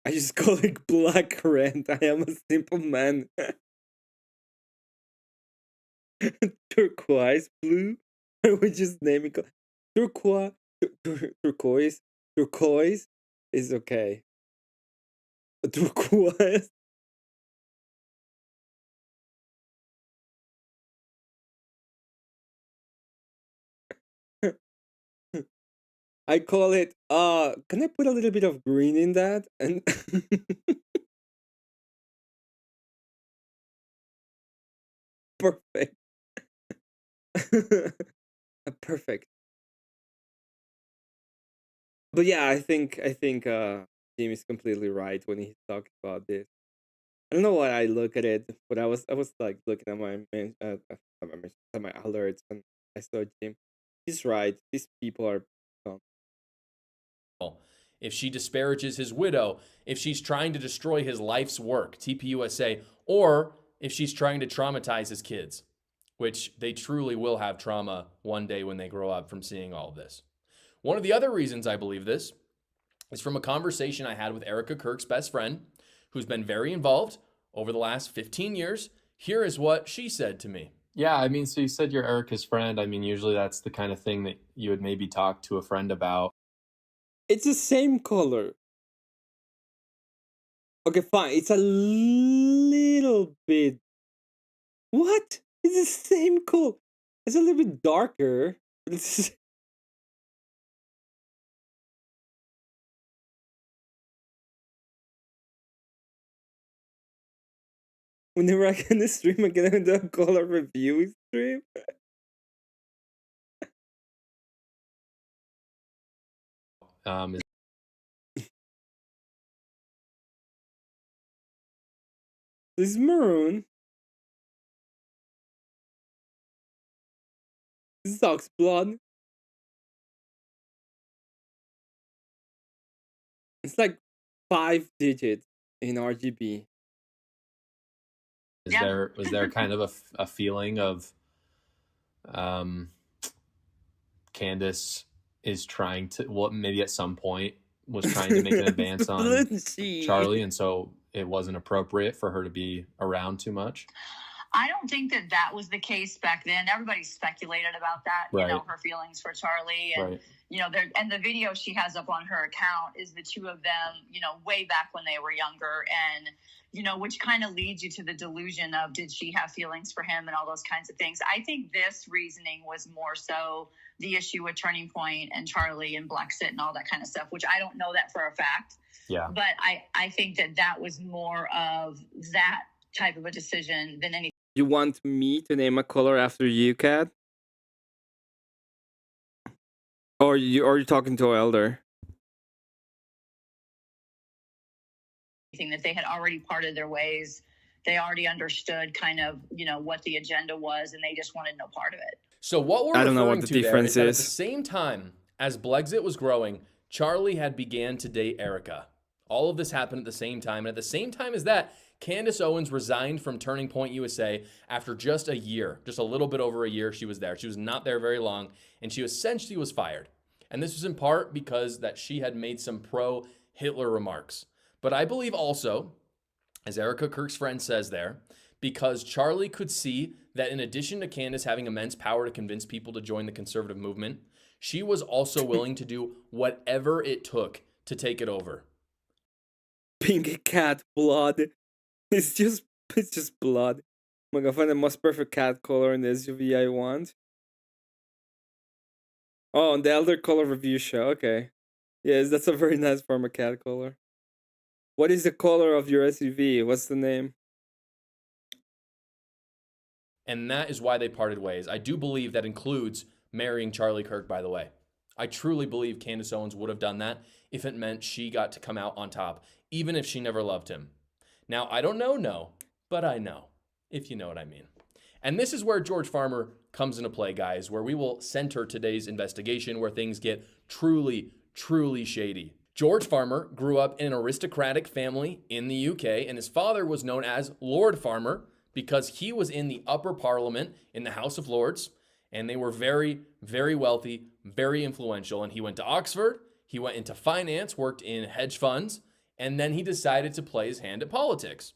I just call it black rent. I am a simple man. Turquoise blue? I would just name it turquoise. Turquoise. Turquoise is okay. Turquoise. I call it can I put a little bit of green in that? And perfect. Perfect. But yeah, I think Jim is completely right when he's talking about this. I don't know why I look at it, but I was like looking at at my alerts and I saw Jim. He's right. These people are dumb. If she disparages his widow, if she's trying to destroy his life's work, TPUSA, or if she's trying to traumatize his kids, which they truly will have trauma one day when they grow up from seeing all of this. One of the other reasons I believe this is from a conversation I had with Erica Kirk's best friend, who's been very involved over the last 15 years. Here is what she said to me. Yeah, I mean, so you said you're Erica's friend. I mean, usually that's the kind of thing that you would maybe talk to a friend about. It's the same color. Okay, fine. It's a little bit. What? It's the same color. It's a little bit darker. It's whenever I can stream again and do a color review stream. Is This is maroon. This is ox blood. It's like 5 digits in RGB. was there kind of a feeling of Candace is trying to, well, maybe at some point was trying to make an advance on Charlie, and so it wasn't appropriate for her to be around too much? I don't think that was the case back then. Everybody speculated about that, Right. you know, her feelings for Charlie. And, Right. you know, and the video she has up on her account is the two of them, you know, way back when they were younger. And, you know, which kind of leads you to the delusion of, did she have feelings for him and all those kinds of things. I think this reasoning was more so the issue with Turning Point and Charlie and Blexit and all that kind of stuff, which I don't know that for a fact. Yeah. But I think that was more of that type of a decision than anything. You want me to name a color after you, Kat? Or are you talking to Elder? That they had already parted their ways. They already understood kind of, you know, what the agenda was, and they just wanted no part of it. So what we're I don't know referring what the to there difference is that at is. the same time as Blexit was growing, Charlie had began to date Erica. All of this happened at the same time. And at the same time as that, Candace Owens resigned from Turning Point USA after just a year, just a little bit over a year she was there. She was not there very long, and she essentially was fired. And this was in part because that she had made some pro-Hitler remarks. But I believe also, as Erica Kirk's friend says there, because Charlie could see that in addition to Candace having immense power to convince people to join the conservative movement, she was also willing to do whatever it took to take it over. Pink cat blood. It's just blood. I'm gonna find the most perfect cat color in the SUV I want. Oh, on the Elder Color Review show. Okay. Yes, that's a very nice form of cat color. What is the color of your SUV? What's the name? And that is why they parted ways. I do believe that includes marrying Charlie Kirk, by the way. I truly believe Candace Owens would have done that if it meant she got to come out on top, even if she never loved him. Now, I don't know, but I know, if you know what I mean. And this is where George Farmer comes into play, guys, where we will center today's investigation, where things get truly, truly shady. George Farmer grew up in an aristocratic family in the UK, and his father was known as Lord Farmer because he was in the upper parliament in the House of Lords, and they were very, very wealthy, very influential. And he went to Oxford, he went into finance, worked in hedge funds, and then he decided to play his hand at politics.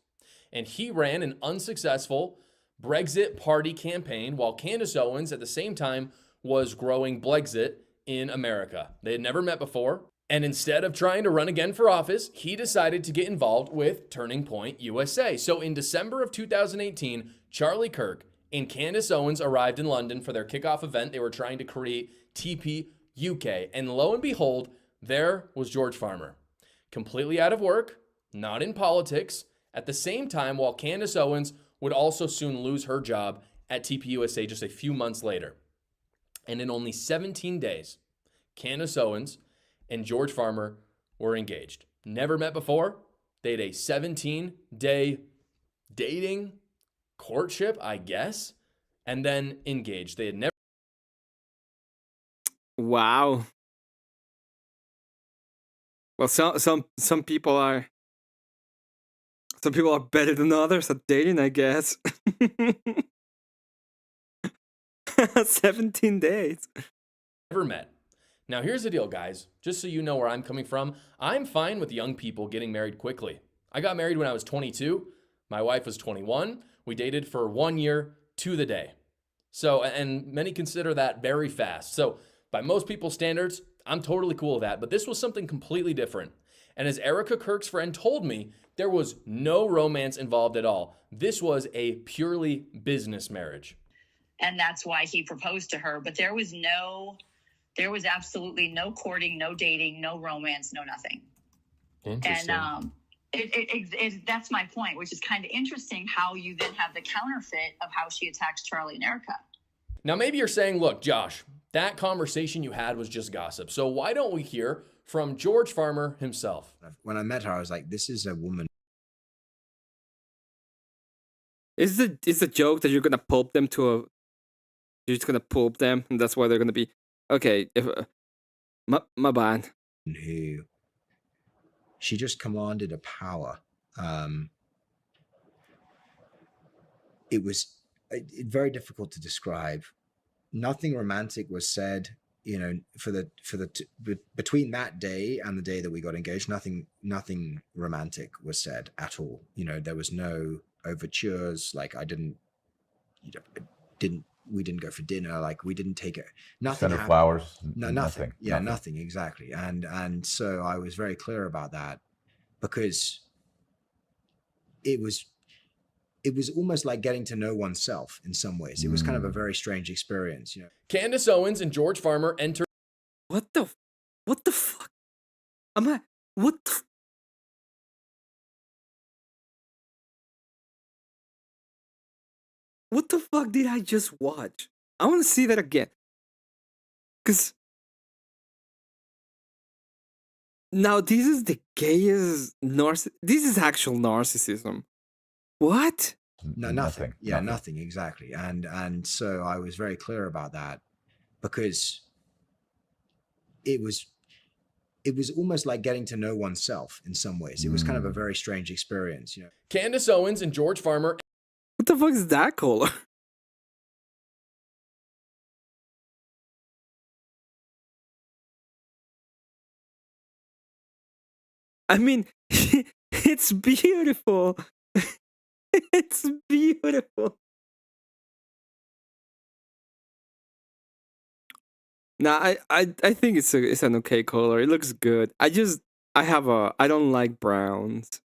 And he ran an unsuccessful Brexit party campaign while Candace Owens at the same time was growing Blexit in America. They had never met before. And instead of trying to run again for office, he decided to get involved with Turning Point USA. So in December of 2018, Charlie Kirk and Candace Owens arrived in London for their kickoff event. They were trying to create TP UK. And lo and behold, there was George Farmer, completely out of work, not in politics, at the same time while Candace Owens would also soon lose her job at TP USA just a few months later. And in only 17 days, Candace Owens and George Farmer were engaged. Never met before. They had a 17-day dating courtship, I guess, and then engaged. They had never. Wow. Well, some people are better than others at dating, I guess. 17 days. Never met. Now, here's the deal, guys. Just so you know where I'm coming from, I'm fine with young people getting married quickly. I got married when I was 22. My wife was 21. We dated for 1 year to the day. So, and many consider that very fast. So, by most people's standards, I'm totally cool with that. But this was something completely different. And as Erica Kirk's friend told me, there was no romance involved at all. This was a purely business marriage. And that's why he proposed to her. But there was absolutely no courting, no dating, no romance, no nothing. Interesting. And that's my point, which is kind of interesting how you then have the counterfeit of how she attacks Charlie and Erica. Now, maybe you're saying, look, Josh, that conversation you had was just gossip. So why don't we hear from George Farmer himself? When I met her, I was like, this is a woman. Is the joke that you're gonna pulp them you're just gonna pulp them, and that's why they're gonna be okay? If my bad. Who she just commanded a power. It was very difficult to describe. Nothing romantic was said, you know, between that day and the day that we got engaged. Nothing romantic was said at all. You know, there was no overtures. Like we didn't go for dinner. Like we didn't take it. Nothing. Send her flowers. No, nothing. Yeah, nothing. Exactly. And so I was very clear about that because it was almost like getting to know oneself in some ways. It was kind of a very strange experience, you know. Candace Owens and George Farmer entered. What the fuck? What the fuck did I just watch? I want to see that again. Cause now this is the gayest this is actual narcissism. What? No, nothing. Yeah, nothing. Exactly. And so I was very clear about that because it was almost like getting to know oneself in some ways. It was kind of a very strange experience, you know. Candace Owens and George Farmer. What the fuck is that color? I mean, it's beautiful. It's beautiful. Nah, I think it's an okay color. It looks good. I don't like browns.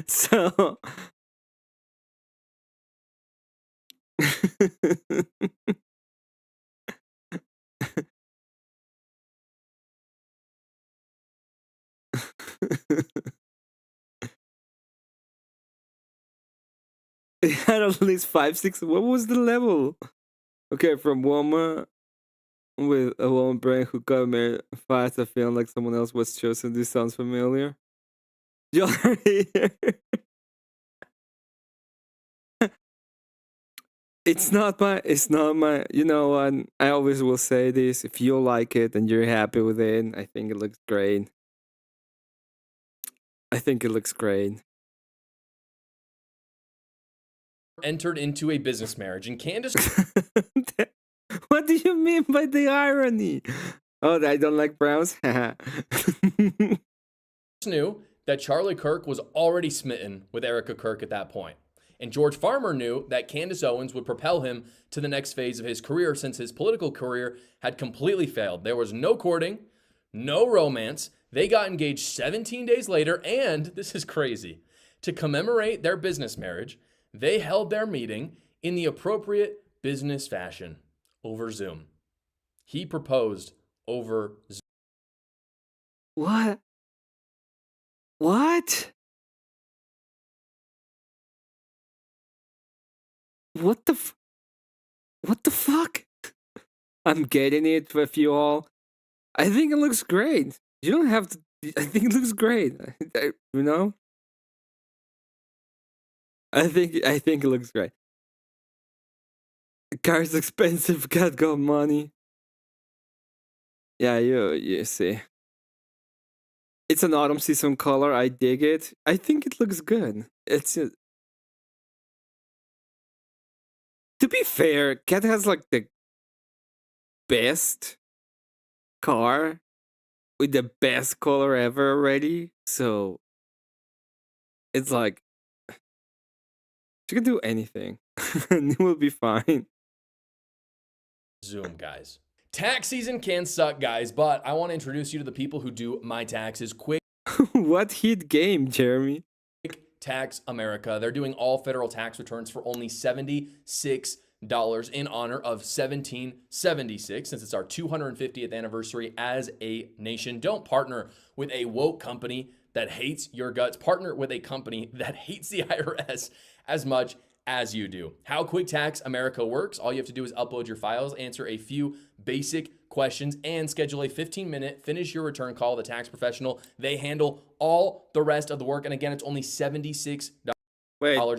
So It had at least 5, 6. What was the level? Okay, from woman with a woman brain who got married fast. I feel like someone else was chosen. This sounds familiar. Y'all are here. It's not my, you know what? I always will say this. If you like it and you're happy with it, I think it looks great. I think it looks great. Entered into a business marriage, and Candace What do you mean by the irony? Oh, I don't like browns? knew that Charlie Kirk was already smitten with Erica Kirk at that point. And George Farmer knew that Candace Owens would propel him to the next phase of his career since his political career had completely failed. There was no courting, no romance. They got engaged 17 days later, and this is crazy. To commemorate their business marriage, they held their meeting in the appropriate business fashion over Zoom. He proposed over Zoom. What? What? What the what the fuck? I'm getting it with you all. I think it looks great. You don't have to. I think it looks great. You know. I think it looks great. The car's expensive. Cat got money. Yeah, you see. It's an autumn season color. I dig it. I think it looks good. It's to be fair, Cat has like the best car with the best color ever already. So it's like she can do anything and it will be fine. Zoom, guys. Tax season can suck, guys, but I want to introduce you to the people who do my taxes quick. What hit game, Jeremy? Tax America. They're doing all federal tax returns for only $76 in honor of 1776, since it's our 250th anniversary as a nation. Don't partner with a woke company that hates your guts. Partner with a company that hates the IRS as much as you do. How Quick Tax America works: all you have to do is upload your files, answer a few basic questions, and schedule a 15-minute finish your return call with a tax professional. They handle all the rest of the work. And again, it's only $76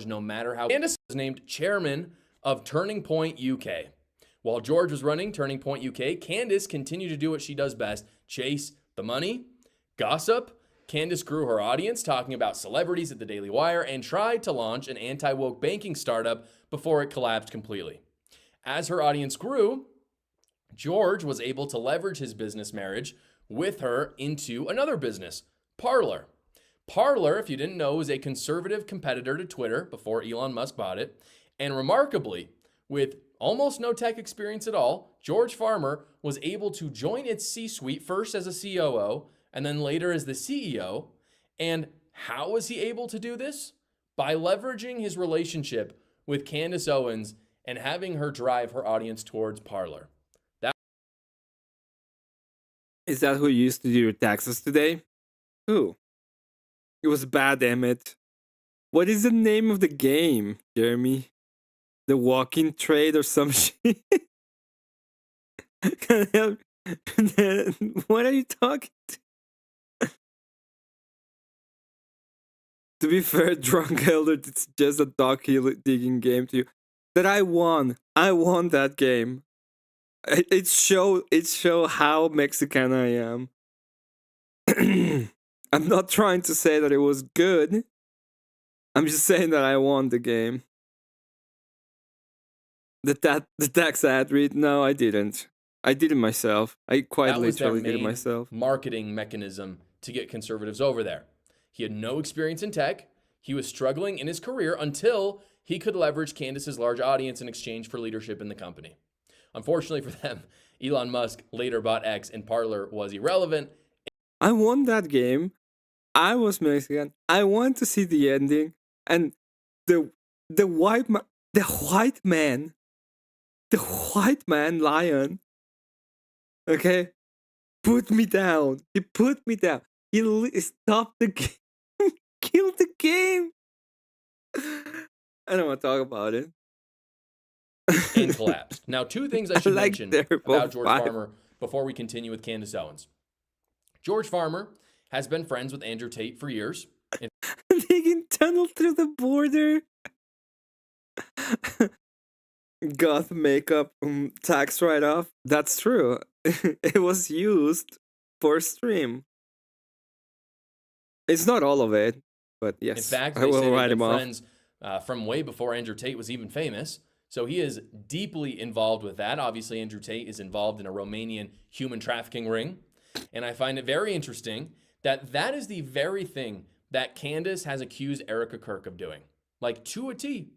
no matter how. Candace was named chairman of Turning Point UK. While George was running Turning Point UK, Candace continued to do what she does best: chase the money, gossip. Candace grew her audience talking about celebrities at the Daily Wire and tried to launch an anti-woke banking startup before it collapsed completely. As her audience grew, George was able to leverage his business marriage with her into another business, Parler. Parler, if you didn't know, was a conservative competitor to Twitter before Elon Musk bought it. And remarkably, with almost no tech experience at all, George Farmer was able to join its C-suite first as a COO and then later as the CEO. And how was he able to do this? By leveraging his relationship with Candace Owens and having her drive her audience towards Parler. Is that who used to do your taxes today? Who? It was bad, Emmett. What is the name of the game, Jeremy? The walking trade or some shit? What are you talking to? To be fair, Drunk Elder, it's just a dog digging game to you. That I won. I won that game. It show how Mexican I am. I'm not trying to say that it was good. I'm just saying that I won the game. The tax ad read? No, I didn't. I did it myself. I quite literally did it myself. Marketing mechanism to get conservatives over there. He had no experience in tech. He was struggling in his career until he could leverage Candace's large audience in exchange for leadership in the company. Unfortunately for them, Elon Musk later bought X and Parler was irrelevant. I won that game. I was Mexican. I wanted to see the ending, and the white man lion, okay, put me down. He put me down. He stopped the game, killed the game. I don't want to talk about it. and collapsed. Now, two things I I should like mention Terrible about George 5. Farmer before we continue with Candace Owens. George Farmer has been friends with Andrew Tate for years. They can tunnel through the border. Goth makeup tax write-off. That's true. It was used for stream. It's not all of it, but yes. In fact, I they will say write they've him been off. friends from way before Andrew Tate was even famous. So he is deeply involved with that. Obviously, Andrew Tate is involved in a Romanian human trafficking ring. And I find it very interesting that that is the very thing that Candace has accused Erica Kirk of doing. Like, to a T.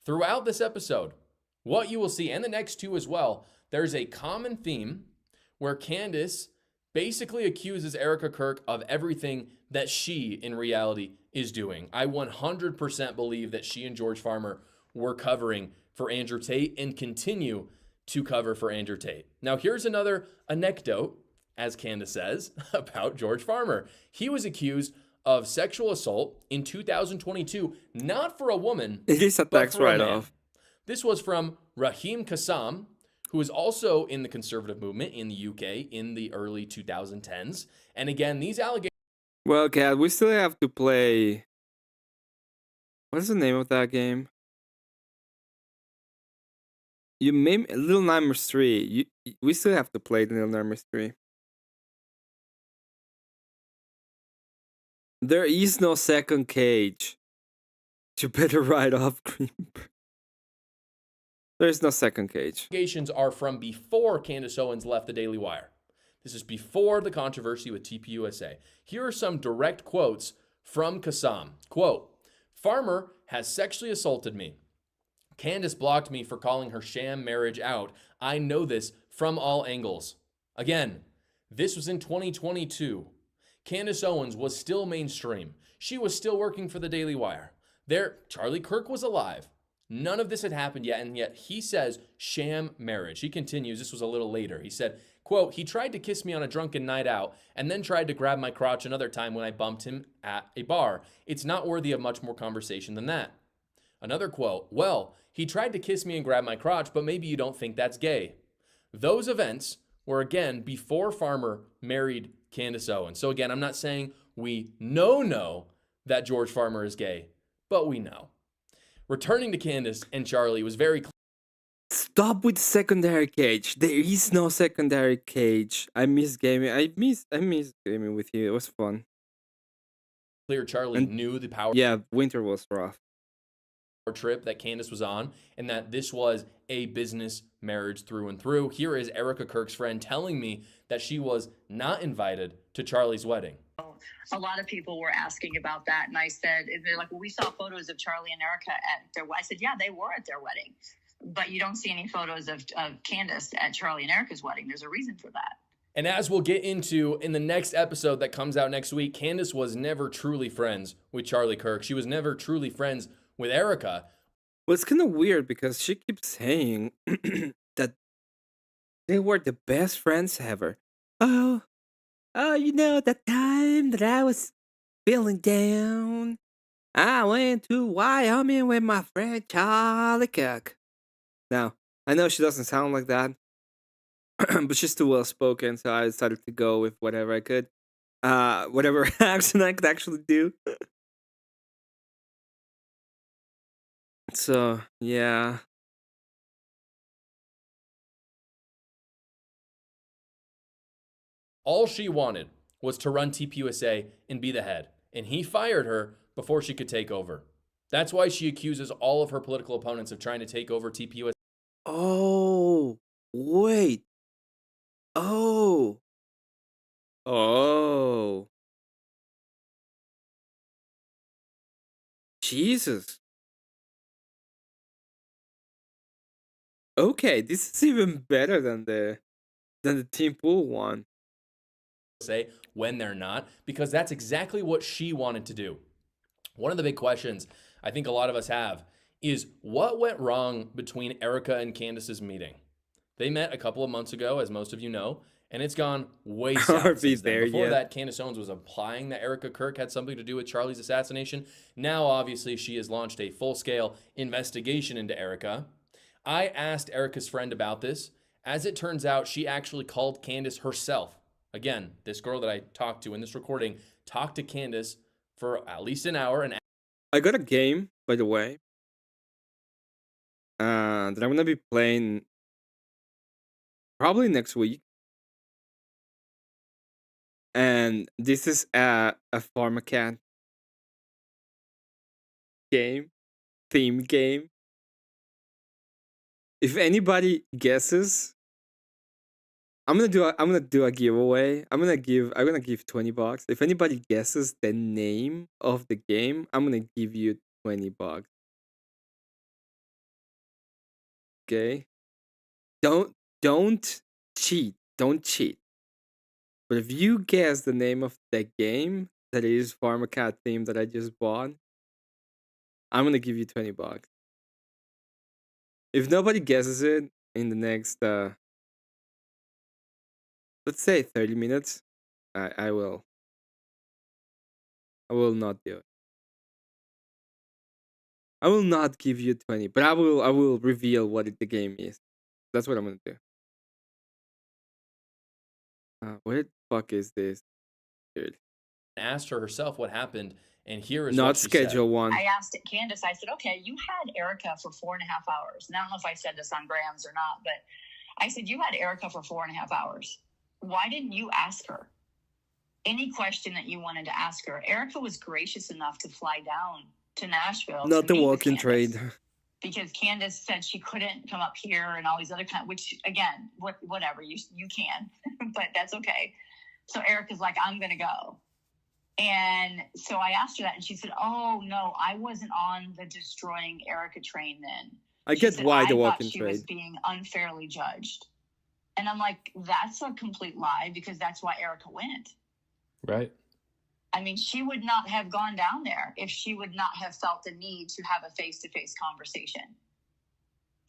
Throughout this episode, what you will see, and the next two as well, there's a common theme where Candace basically accuses Erica Kirk of everything that she, in reality, is doing. I 100% believe that she and George Farmer were covering for Andrew Tate and continue to cover for Andrew Tate. Now, here's another anecdote, as Candace says, about George Farmer. He was accused of sexual assault in 2022, not for a woman, It is a but tax for a man. write-off. This was from Rahim Kassam, who is also in the conservative movement in the UK in the early 2010s. And again, these allegations Well, Kat, we still have to play. What is the name of that game? You made Little Nightmares 3. We still have to play Little Nightmares 3. There is no second cage. You better write off Creep. There is no second cage. are from before Candace Owens left the Daily Wire. This is before the controversy with TPUSA. Here are some direct quotes from Kassam. Quote, Farmer has sexually assaulted me. Candace blocked me for calling her sham marriage out. I know this from all angles. Again, this was in 2022. Candace Owens was still mainstream. She was still working for the Daily Wire. Charlie Kirk was alive. None of this had happened yet, and yet he says sham marriage. He continues, this was a little later. He said, quote, he tried to kiss me on a drunken night out and then tried to grab my crotch another time when I bumped him at a bar. It's not worthy of much more conversation than that. Another quote, well, he tried to kiss me and grab my crotch, but maybe you don't think that's gay. Those events were, again, before Farmer married Candace Owens. So again, I'm not saying we know that George Farmer is gay, but we know. Returning to Candace and Charlie was very clear. Stop with secondary cage. There is no secondary cage. I miss gaming. I miss gaming with you. It was fun. Charlie knew the power Yeah, winter was rough. trip that Candace was on and that this was a business marriage through and through. Here is Erica Kirk's friend telling me that she was not invited to Charlie's wedding. A lot of people were asking about that, and I said, they're like, well, we saw photos of Charlie and Erica at their wedding. I said, yeah, they were at their wedding, but you don't see any photos of Candace at Charlie and Erica's wedding. There's a reason for that. And as we'll get into in the next episode that comes out next week, Candace was never truly friends with Charlie Kirk. She was never truly friends with Erica. Well, it's kind of weird because she keeps saying that they were the best friends ever. Oh, you know, the time that I was feeling down, I went to Wyoming with my friend Charlie Kirk. Now, I know she doesn't sound like that, but she's too well spoken, so I decided to go with whatever I could. Whatever accent I could actually do. So, yeah. All she wanted was to run TPUSA and be the head, and he fired her before she could take over. That's why she accuses all of her political opponents of trying to take over TPUSA. Oh, wait. Oh. Jesus. Okay, this is even better than the Team Pool one. Say when they're not, because that's exactly what she wanted to do. One of the big questions I think a lot of us have is what went wrong between Erica and Candace's meeting? They met a couple of months ago, as most of you know, And it's gone way south Are we since then. there Before yet? that, Candace Owens was implying that Erica Kirk had something to do with Charlie's assassination. Now, obviously, she has launched a full-scale investigation into Erica. I asked Erica's friend about this. As it turns out, she actually called Candace herself. Again, this girl that I talked to in this recording talked to Candace for at least an hour and I got a game, by the way, that I'm gonna be playing probably next week. And this is a Pharmacat game, theme game. If anybody guesses, I'm gonna do a giveaway. I'm gonna give $20. If anybody guesses the name of the game, I'm gonna give you $20. Okay? Don't cheat. Don't cheat. But if you guess the name of the game that is Pharmacat theme that I just bought, I'm gonna give you $20. If nobody guesses it in the next let's say 30 minutes, I will not do it. I will not give you 20, but I will reveal what the game is. That's what I'm gonna do. What the fuck is this, dude? asked her herself what happened. And here is Not what she schedule said. one. I asked Candace, I said, okay, you had Erica for 4.5 hours. And I don't know if I said this on Grams or not, but I said, you had Erica for 4.5 hours. Why didn't you ask her any question that you wanted to ask her? Erica was gracious enough to fly down to Nashville. Not to the meet with walk-in Candace, trade. because Candace said she couldn't come up here and all these other kind, which again, whatever, you can, but that's okay. So Erica's like, I'm going to go. And so I asked her that, and she said, oh, no, I wasn't on the destroying Erica train then. I She get said, why the I thought walk-in she was trade. being unfairly judged. And I'm like, that's a complete lie, because that's why Erica went. Right. I mean, she would not have gone down there if she would not have felt the need to have a face-to-face conversation.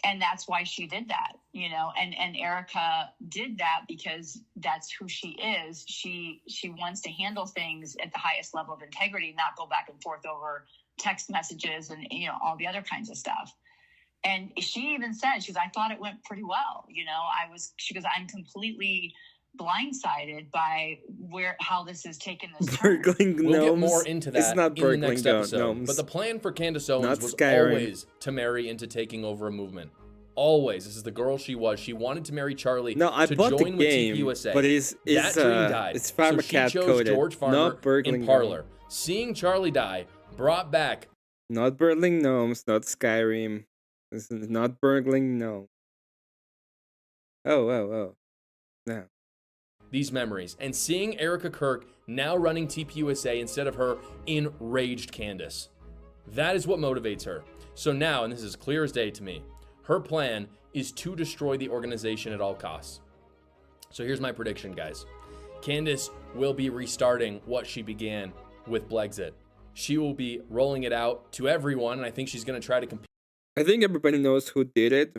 And that's why she did that, you know, and Erica did that because that's who she is. She wants to handle things at the highest level of integrity, not go back and forth over text messages and, you know, all the other kinds of stuff. And she even said, she goes, I thought it went pretty well. You know, she goes, I'm completely blindsided by how this has taken this turn. Burgling gnomes. We'll get more into that It's not in the burgling next episode. gnomes. But the plan for Candace Owens Not was Skyrim. always to marry into taking over a movement. Always. This is the girl she was. She wanted to marry Charlie No, I to bought the join with game, TPUSA. but it's that dream died. it's so Pharmacat she chose coded, George Farmer not burgling in Parlor. Seeing Charlie die brought back Not burgling gnomes, not Skyrim. This is not burgling gnome. Oh. No. these memories, and seeing Erica Kirk now running TPUSA instead of her enraged Candace. That is what motivates her. So now, and this is clear as day to me, her plan is to destroy the organization at all costs. So here's my prediction, guys. Candace will be restarting what she began with Blexit. She will be rolling it out to everyone, and I think she's going to try to compete. I think everybody knows who did it.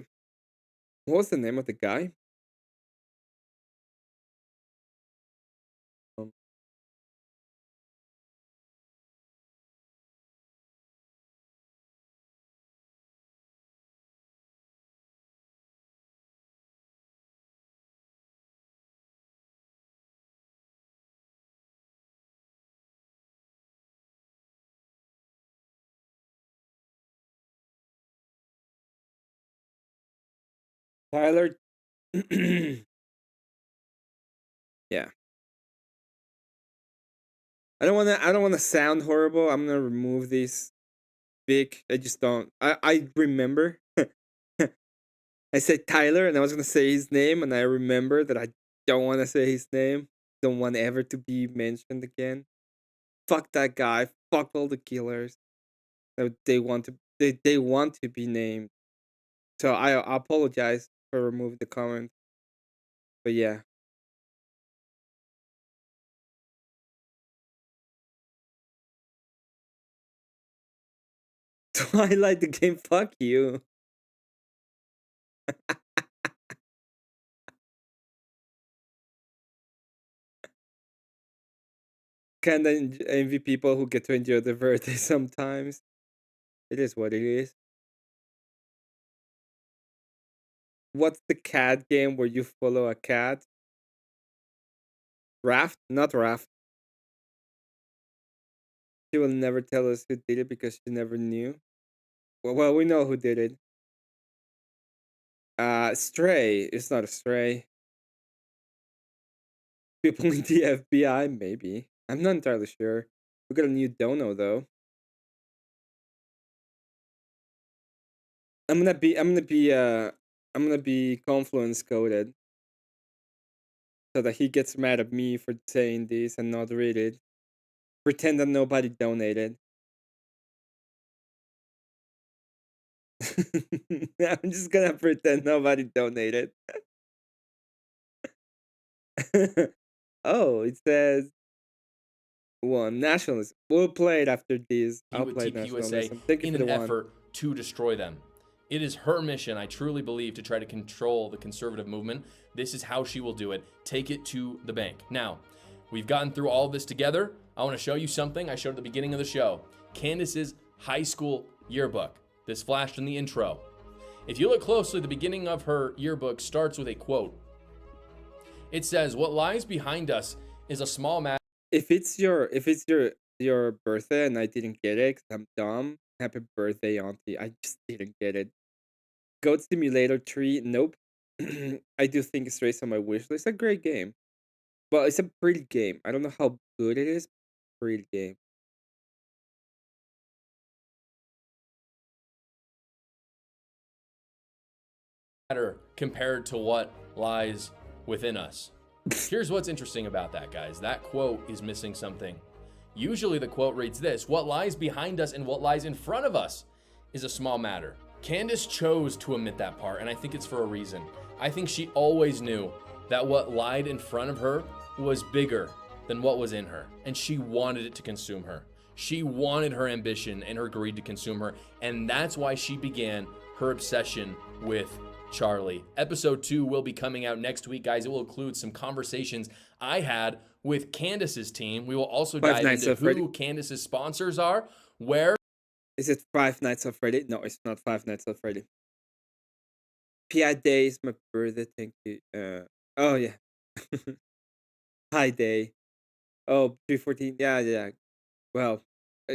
What was the name of the guy? Tyler. Yeah. I don't wanna sound horrible. I'm gonna remove this Vic. I just don't. I remember. I said Tyler and I was gonna say his name, and I remember that I don't wanna say his name. Don't want ever to be mentioned again. Fuck that guy. Fuck all the killers. They want to be named. So I apologize for removing the comment. But yeah. Twilight the game, fuck you. kind of envy people who get to enjoy their birthday sometimes. It is what it is. What's the cat game where you follow a cat? Raft? Not Raft. She will never tell us who did it because she never knew. Well, we know who did it. Stray. It's not a Stray. People in the FBI, maybe. I'm not entirely sure. We got a new dono though. I'm gonna be Confluence coded so that he gets mad at me for saying this and not read it. Pretend that nobody donated. I'm just gonna pretend nobody donated. Oh, it says one nationalism. We'll play it after this. He I'll would play TP USA nationalism. Thank you in for an the one. effort to destroy them. It is her mission, I truly believe, to try to control the conservative movement. This is how she will do it. Take it to the bank. Now, we've gotten through all of this together. I want to show you something I showed at the beginning of the show. Candace's high school yearbook. This flashed in the intro. If you look closely, the beginning of her yearbook starts with a quote. It says, "What lies behind us is a small matter." If it's your birthday and I didn't get it 'cause I'm dumb, happy birthday, auntie. I just didn't get it. Goat Simulator 3, nope. I do think it's raised on my wish list. It's a great game. But it's a pretty game. I don't know how good it is. Pretty game. Compared to what lies within us. Here's what's interesting about that, guys. That quote is missing something. Usually the quote reads this: "What lies behind us and what lies in front of us is a small matter." Candace chose to omit that part, and I think it's for a reason. I think she always knew that what lied in front of her was bigger than what was in her, and she wanted it to consume her. She wanted her ambition and her greed to consume her, and that's why she began her obsession with Charlie. Episode 2 will be coming out next week, guys. It will include some conversations I had with Candace's team. We will also dive into who Candace's sponsors are, where... Is it Five Nights at Freddy? No, it's not Five Nights at Freddy. PI Day is my birthday, thank you. Oh, yeah. Hi, Day. Oh, 314. Yeah. Well,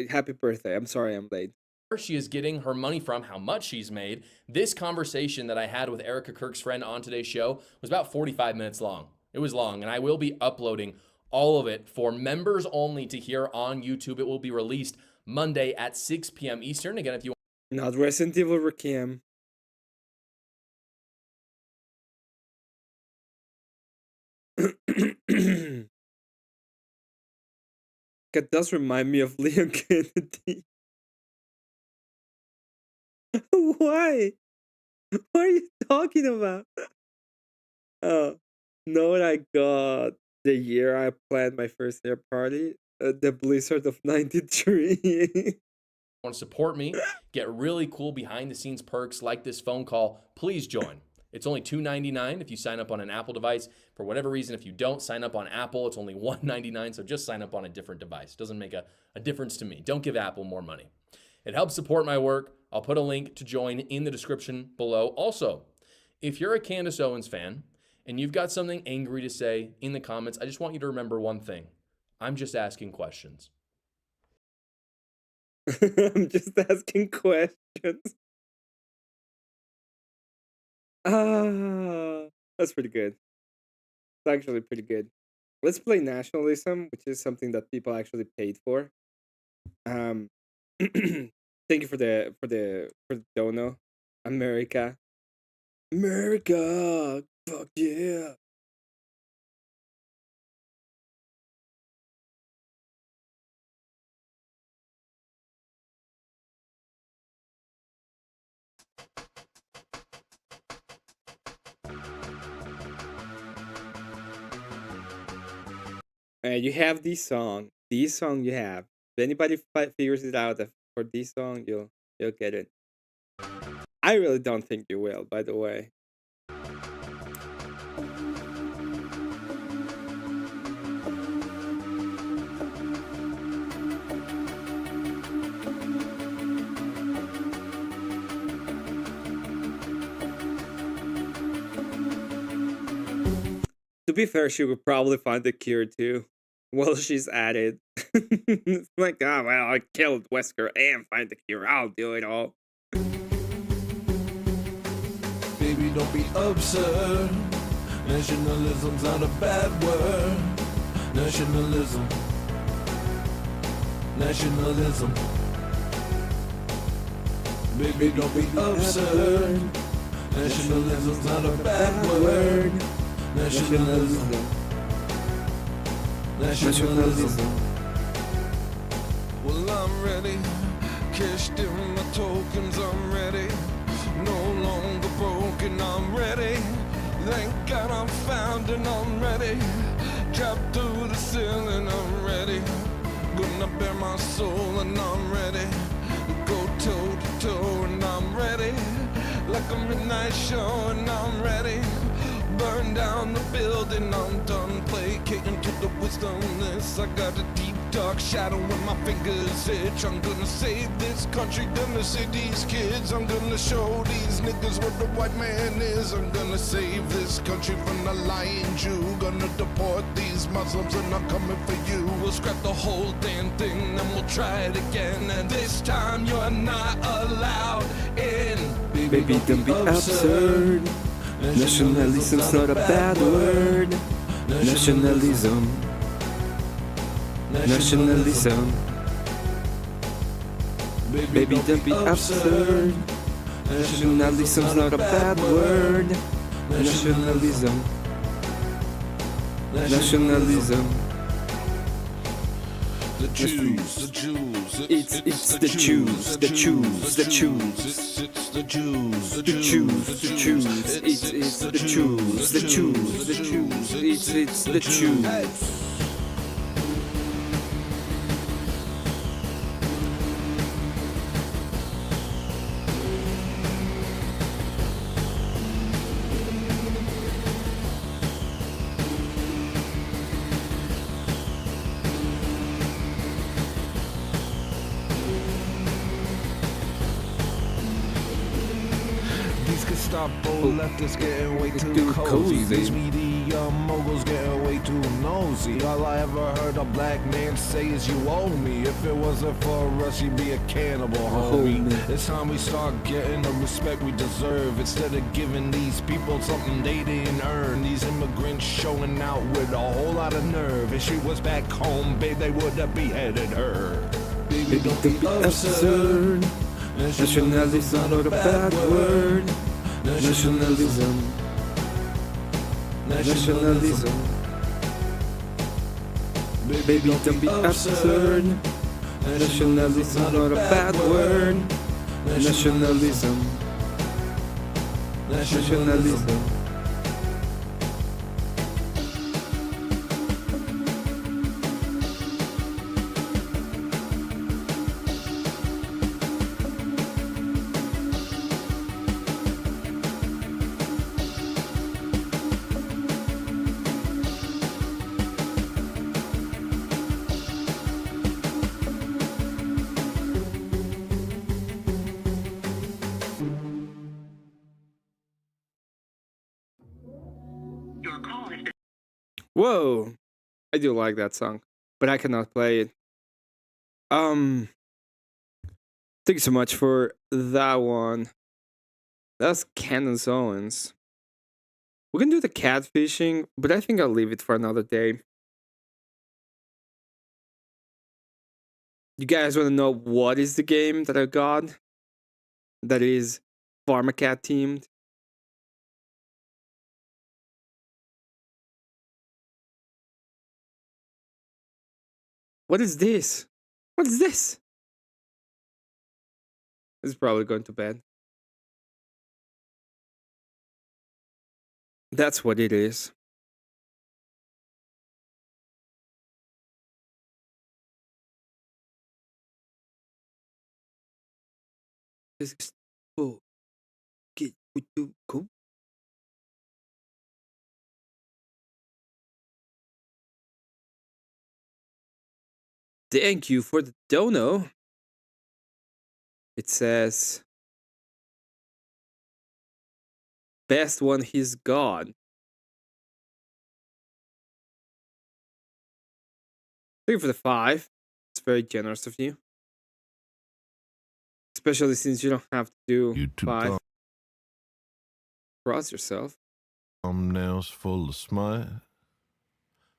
happy birthday. I'm sorry I'm late. She is getting her money from, how much she's made. This conversation that I had with Erica Kirk's friend on today's show was about 45 minutes long. It was long, and I will be uploading all of it for members only to hear on YouTube. It will be released Monday at 6 p.m. Eastern. Again, if you Not Resident Evil Requiem. That does remind me of Leon Kennedy. Why? What are you talking about? Oh, know what I got the year I planned my first year party? The Blizzard of 93. want to support me, get really cool behind the scenes perks like this phone call, please join. It's only $2.99 if you sign up on an Apple device. For whatever reason, if you don't sign up on Apple, it's only $1.99, so just sign up on a different device. Doesn't make a difference to me. Don't give Apple more money. It helps support my work. I'll put a link to join in the description below. Also, if you're a Candace Owens fan and you've got something angry to say in the comments, I just want you to remember one thing. I'm just asking questions. I'm just asking questions. That's pretty good. It's actually pretty good. Let's play nationalism, which is something that people actually paid for. Thank you for the dono. America, fuck yeah. You have this song. This song you have. If anybody figures it out for this song, you'll get it. I really don't think you will, by the way. To be fair, she would probably find the cure too. While she's at it. It's like, oh, well, I killed Wesker and find the cure. I'll do it all. Baby, don't be absurd. Nationalism's not a bad word. Nationalism. Nationalism. Baby, don't be absurd. Nationalism's not a bad word. Nationalism. Nationalism. Well, I'm ready. Cashed in my tokens, I'm ready. No longer broken, I'm ready. Thank God I'm found and I'm ready. Drop through the ceiling, I'm ready. Gonna bare my soul and I'm ready. Go toe to toe and I'm ready. Like a midnight show and I'm ready. Burn down the building, I'm done placating to the wisdomless. I got a deep dark shadow when my fingers itch. I'm gonna save this country, gonna save these kids. I'm gonna show these niggas what the white man is. I'm gonna save this country from the lying Jew. Gonna deport these Muslims and I'm coming for you. We'll scrap the whole damn thing and we'll try it again. And this time you're not allowed in. Baby, don't be absurd. Nationalism's not a bad word. Nationalism. Nationalism. Baby, don't be absurd. Nationalism's not a bad word. Nationalism. Nationalism. The Jews, the Jews, It's the Jews, the Jews, the Jews. it's the Jews, The Jews, the Jews, it's the Jews, the Jews, the Jews, it's the Jews. These Gestapo leftists getting way too Too cozy. cozy. These media moguls getting way too nosy. All I ever heard a black man say is you owe me. If it wasn't for us, you'd be a cannibal, homie. Homie. It's time we start getting the respect we deserve. Instead of giving these people something they didn't earn. These immigrants showing out with a whole lot of nerve. If she was back home, babe, they would have beheaded her. Baby, don't be absurd. Nationalism's not a bad word. Nationalism. Nationalism. Baby, don't be absurd. Nationalism's not a bad word. Nationalism. Nationalism. Whoa, I do like that song, but I cannot play it. Thank you so much for that one. That's Candace Owens. We can do the catfishing, but I think I'll leave it for another day. You guys want to know what is the game that I got? That is Pharmacat themed. What is this? What is this? It's probably going to bed. That's what it is. This is get with you go. Thank you for the dono. It says best one he's got. Thank you for the 5. It's very generous of you. Especially since you don't have to do YouTube 5. Cross yourself. thumbnails full of smut.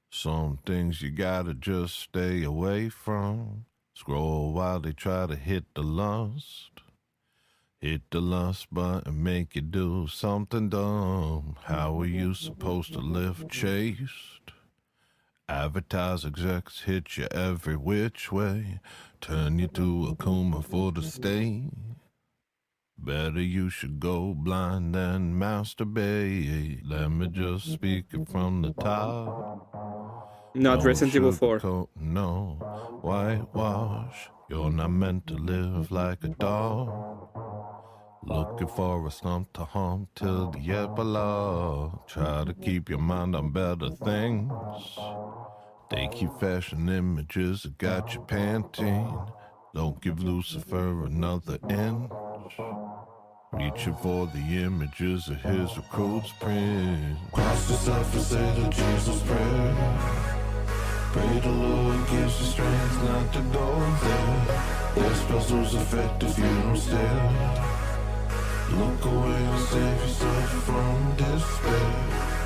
Some things you gotta just stay away from. Scroll while they try to hit the lust. Hit the lust button, make you do something dumb. How are you supposed to live chaste? Advertise execs hit you every which way. Turn you to a Kuma for the state. Better you should go blind than masturbate. Let me just speak it from the top. Not Resident Evil 4. Sugarcoat, no whitewash. You're not meant to live like a dog. Looking for a stump to hump till the epilogue. Try to keep your mind on better things. They keep fashion images that got you panting. Don't give Lucifer another inch. Reaching for the images of his recruit's print. Cross yourself and say the Jesus prayer. Pray the Lord gives you strength not to go there. Their spells lose effect if you don't stare. Look away and save yourself from despair.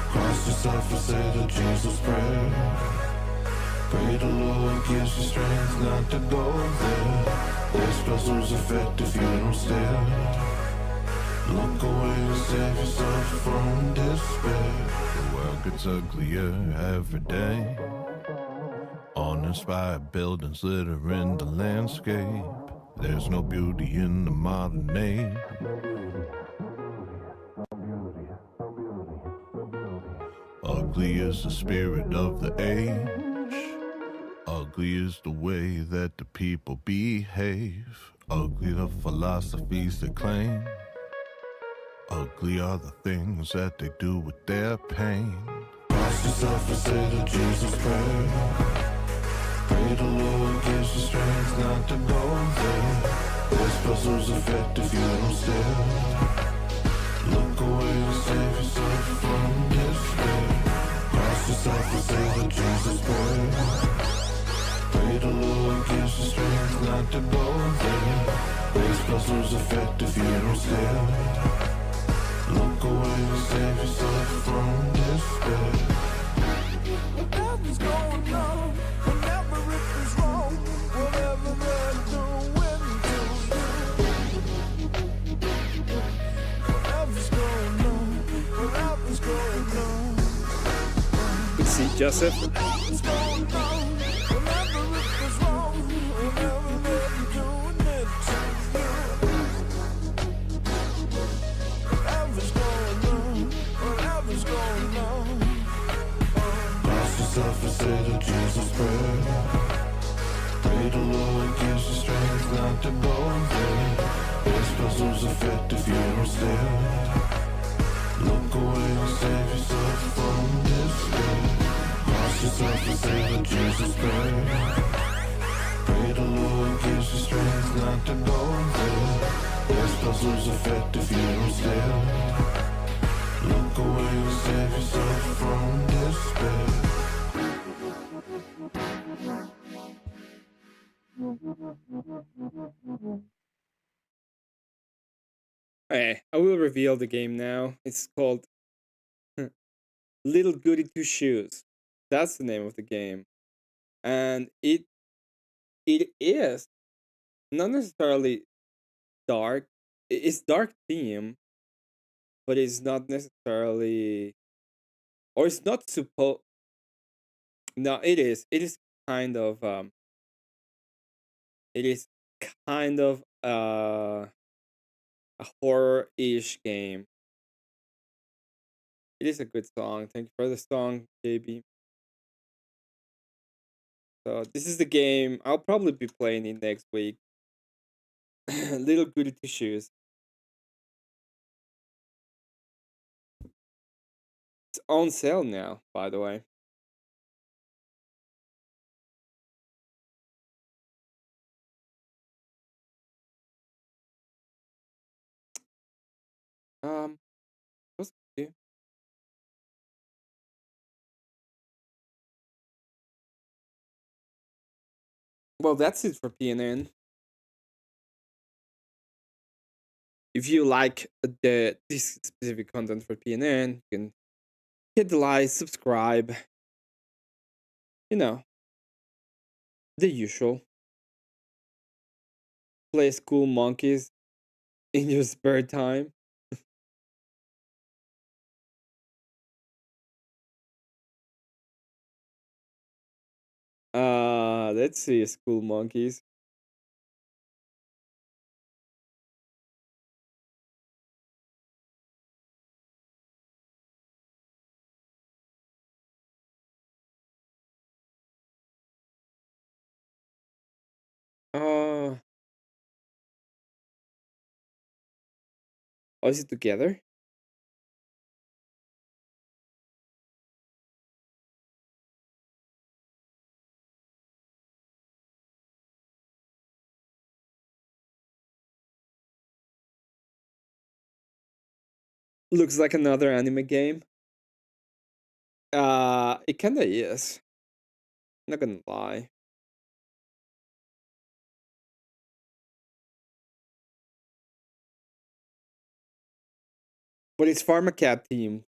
Cross yourself and say the Jesus prayer. Pray the Lord gives you strength not to go there. Their spells lose effect if you don't stare. Look away and save yourself from despair. The world gets uglier every day. Uninspired buildings littering the landscape. There's no beauty in the modern age. Ugly is the spirit of the age. Ugly is the way that the people behave. Ugly the philosophies they claim. Ugly are the things that they do with their pain. Cross yourself and say the Jesus prayer. Pray the Lord gives you strength not to go there. Their spells lose effect if you don't stare. Look away and save yourself from despair. Cross yourself and say the Jesus prayer. Pray the Lord gives you strength not to go there. Their spells lose effect if you don't stare. Look away and save yourself from despair. Whatever's going on, whenever it is wrong, whatever they're doing to you. Whatever's going on, whatever's going on. Let's see, Joseph. Whatever's going on, whenever it is wrong, whatever they're doing it to you. Whatever's going on, whatever's going on. Cross yourself and say the Jesus prayer. Pray the Lord gives you strength not to go there. Their spells lose effect if you don't stare. Look away and save yourself from despair. Cross yourself and say the Jesus prayer. Pray the Lord gives you strength not to go there. Their spells lose effect if you don't stare. Look away and save yourself from despair. Hey, I will reveal the game now. It's called Little Goody Two Shoes. That's the name of the game. And it is not necessarily dark. It's dark theme, but it's not necessarily, or it's not supposed. No, it is. It is kind of it is kind of a horror-ish game. It is a good song. Thank you for the song, JB. So this is the game. I'll probably be playing it next week. Little Goody Two Shoes. It's on sale now, by the way. What's it? Well, that's it for PNN. If you like this specific content for PNN, you can hit the like, subscribe. You know, the usual. Play School Monkeys in your spare time. Let's see, School Monkeys. Uh, is it together? Looks like another anime game. It kinda is. Not gonna lie. But it's Pharmacat team.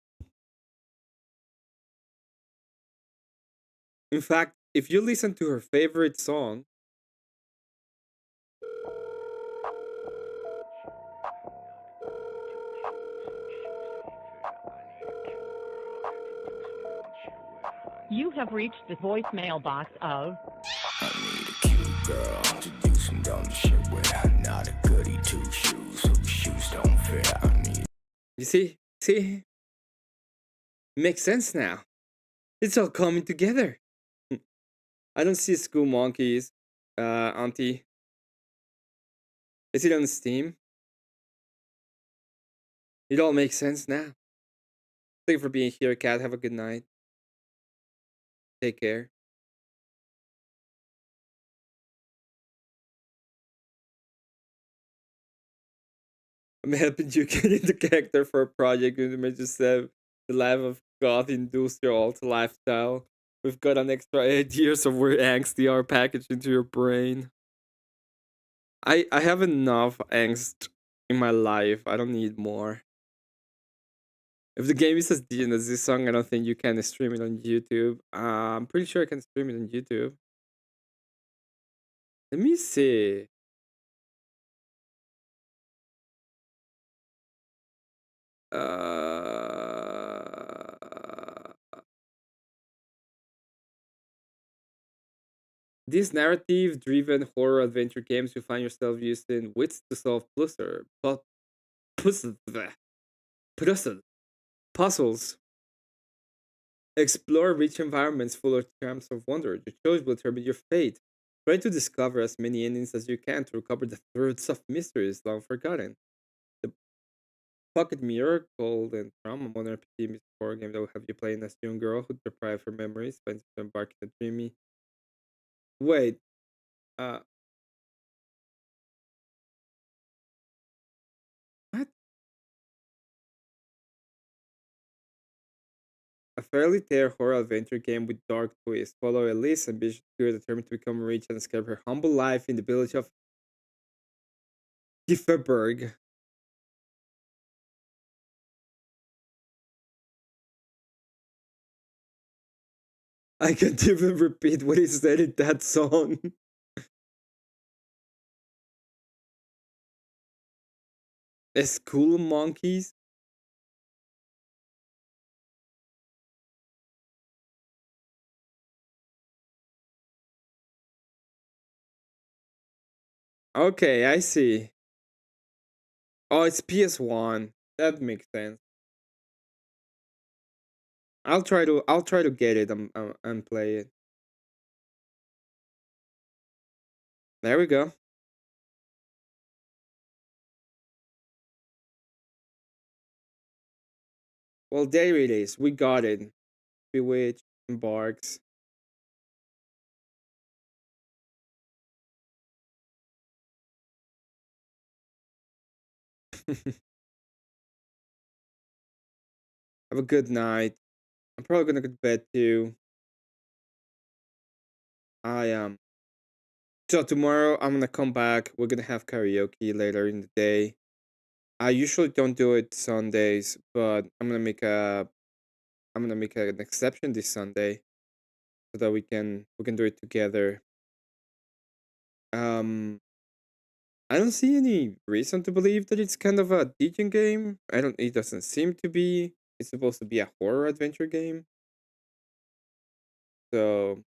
In fact, if you listen to her favorite song, You have reached the voicemail box of I need a cute girl to do some dumb shit with. Not a goody two shoes, so the shoes don't fit. I need. you see? Makes sense now. It's all coming together. I don't see School Monkeys, Auntie. Is it on Steam? It all makes sense now. Thank you for being here, Kat. Have a good night. Take care. I'm helping you get into character for a project with just the life of goth industrial alt lifestyle. We've got an extra 8 years of weird angsty are packaged into your brain. I have enough angst in my life. I don't need more. If the game is as decent as this song, I don't think you can stream it on YouTube. I'm pretty sure I can stream it on YouTube. Let me see. These narrative-driven horror adventure games you find yourself using wits to solve puzzles. Explore rich environments full of charms of wonder. Your choice will determine your fate. Try to discover as many endings as you can to recover the threads of mysteries long forgotten. The Pocket Mirror, Cold and Trauma, modern RPG music horror game that will have you playing as a young girl who deprived her memories, finds to embark in a dreamy. Wait, uh, what? A fairy tale horror adventure game with dark twists. Follow Elise, ambitious girl determined to become rich and escape her humble life in the village of Kieferberg. I can't even repeat what he said in that song. School Monkeys? Okay, I see. Oh, it's PS1. That makes sense. I'll try to get it and play it. There we go. Well, there it is. We got it. Bewitch embarks. Have a good night. I'm probably gonna go to bed too. I am. So tomorrow I'm gonna come back. We're gonna have karaoke later in the day. I usually don't do it Sundays, but I'm gonna make an exception this Sunday so that we can do it together. Um, I don't see any reason to believe that it's kind of a teaching game. I don't. It doesn't seem to be. It's supposed to be a horror adventure game, so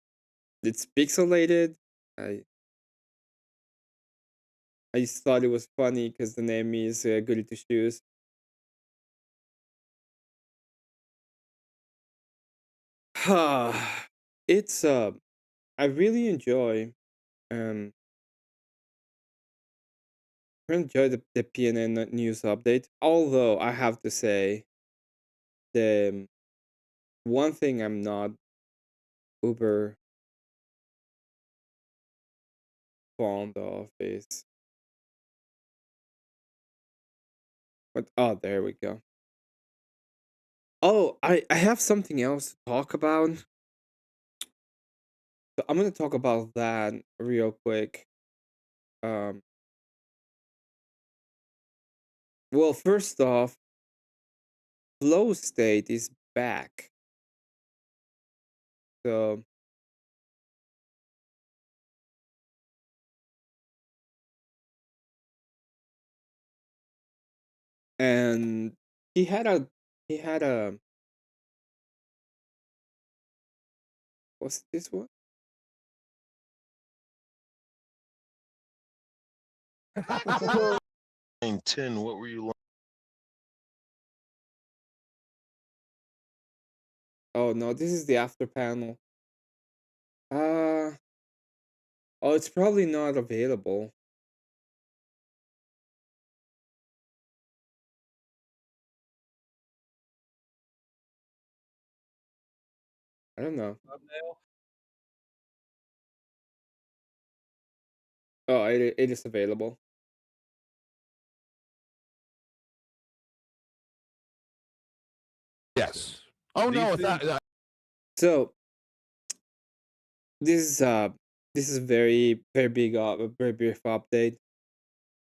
it's pixelated. I I just thought it was funny because the name is Goody Two Shoes. It's I really um enjoy the PNN news update. Although I have to say the one thing I'm not uber fond of is what. Oh, there we go. Oh, I have something else to talk about. So I'm gonna talk about that real quick. Um, well, first off, flow state is back. So and he had a he had a what's this one? 10, what were you Oh no, this is the after panel. Uh oh, it's probably not available. I don't know. Oh, it is available. Yes. Oh no, it's not. So this is very big a very brief update.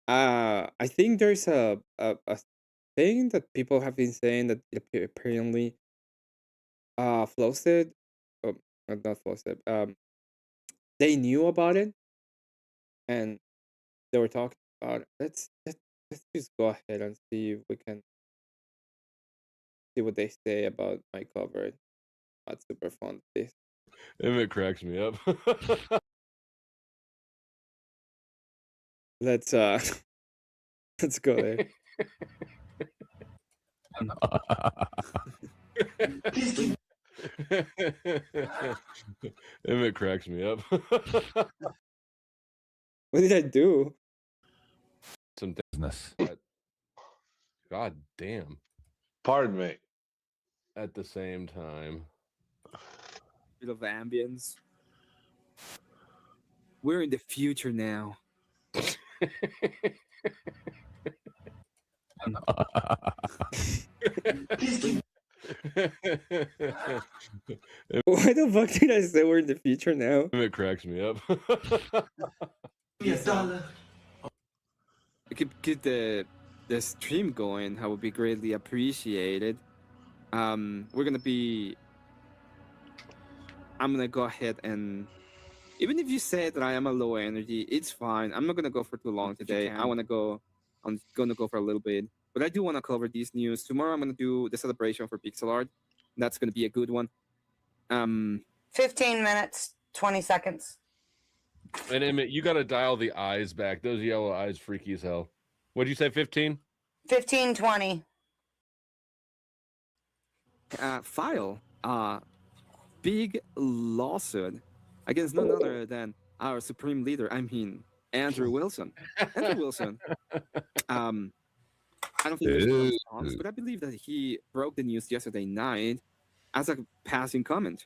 I think there's a thing that people have been saying that apparently Flowsted, oh, not Flowsted, they knew about it and they were talking about it. Let's just go ahead and see if we can see what they say about my cover. Not super fond of this. Emmett cracks me up. Let's let's go there. Emmett cracks me up. What did I do? Some business. God damn. Pardon me. At the same time. Bit of ambience. We're in the future now. Why the fuck did I say we're in the future now? It cracks me up. We could get the stream going. That would be greatly appreciated. We're gonna be. I'm gonna go ahead and. Even if you say that I am a low energy, it's fine. I'm not gonna go for too long today. I'm gonna go for a little bit. But I do want to cover these news. Tomorrow I'm gonna do the celebration for pixel art. That's gonna be a good one. 15 minutes, 20 seconds. And Emmett, you gotta dial the eyes back. Those yellow eyes freaky as hell. What'd you say, 15? 15, 20. File big lawsuit against none other than our supreme leader. I mean, Andrew Wilson. Andrew Wilson. I don't think there's a response, but I believe that he broke the news yesterday night as a passing comment.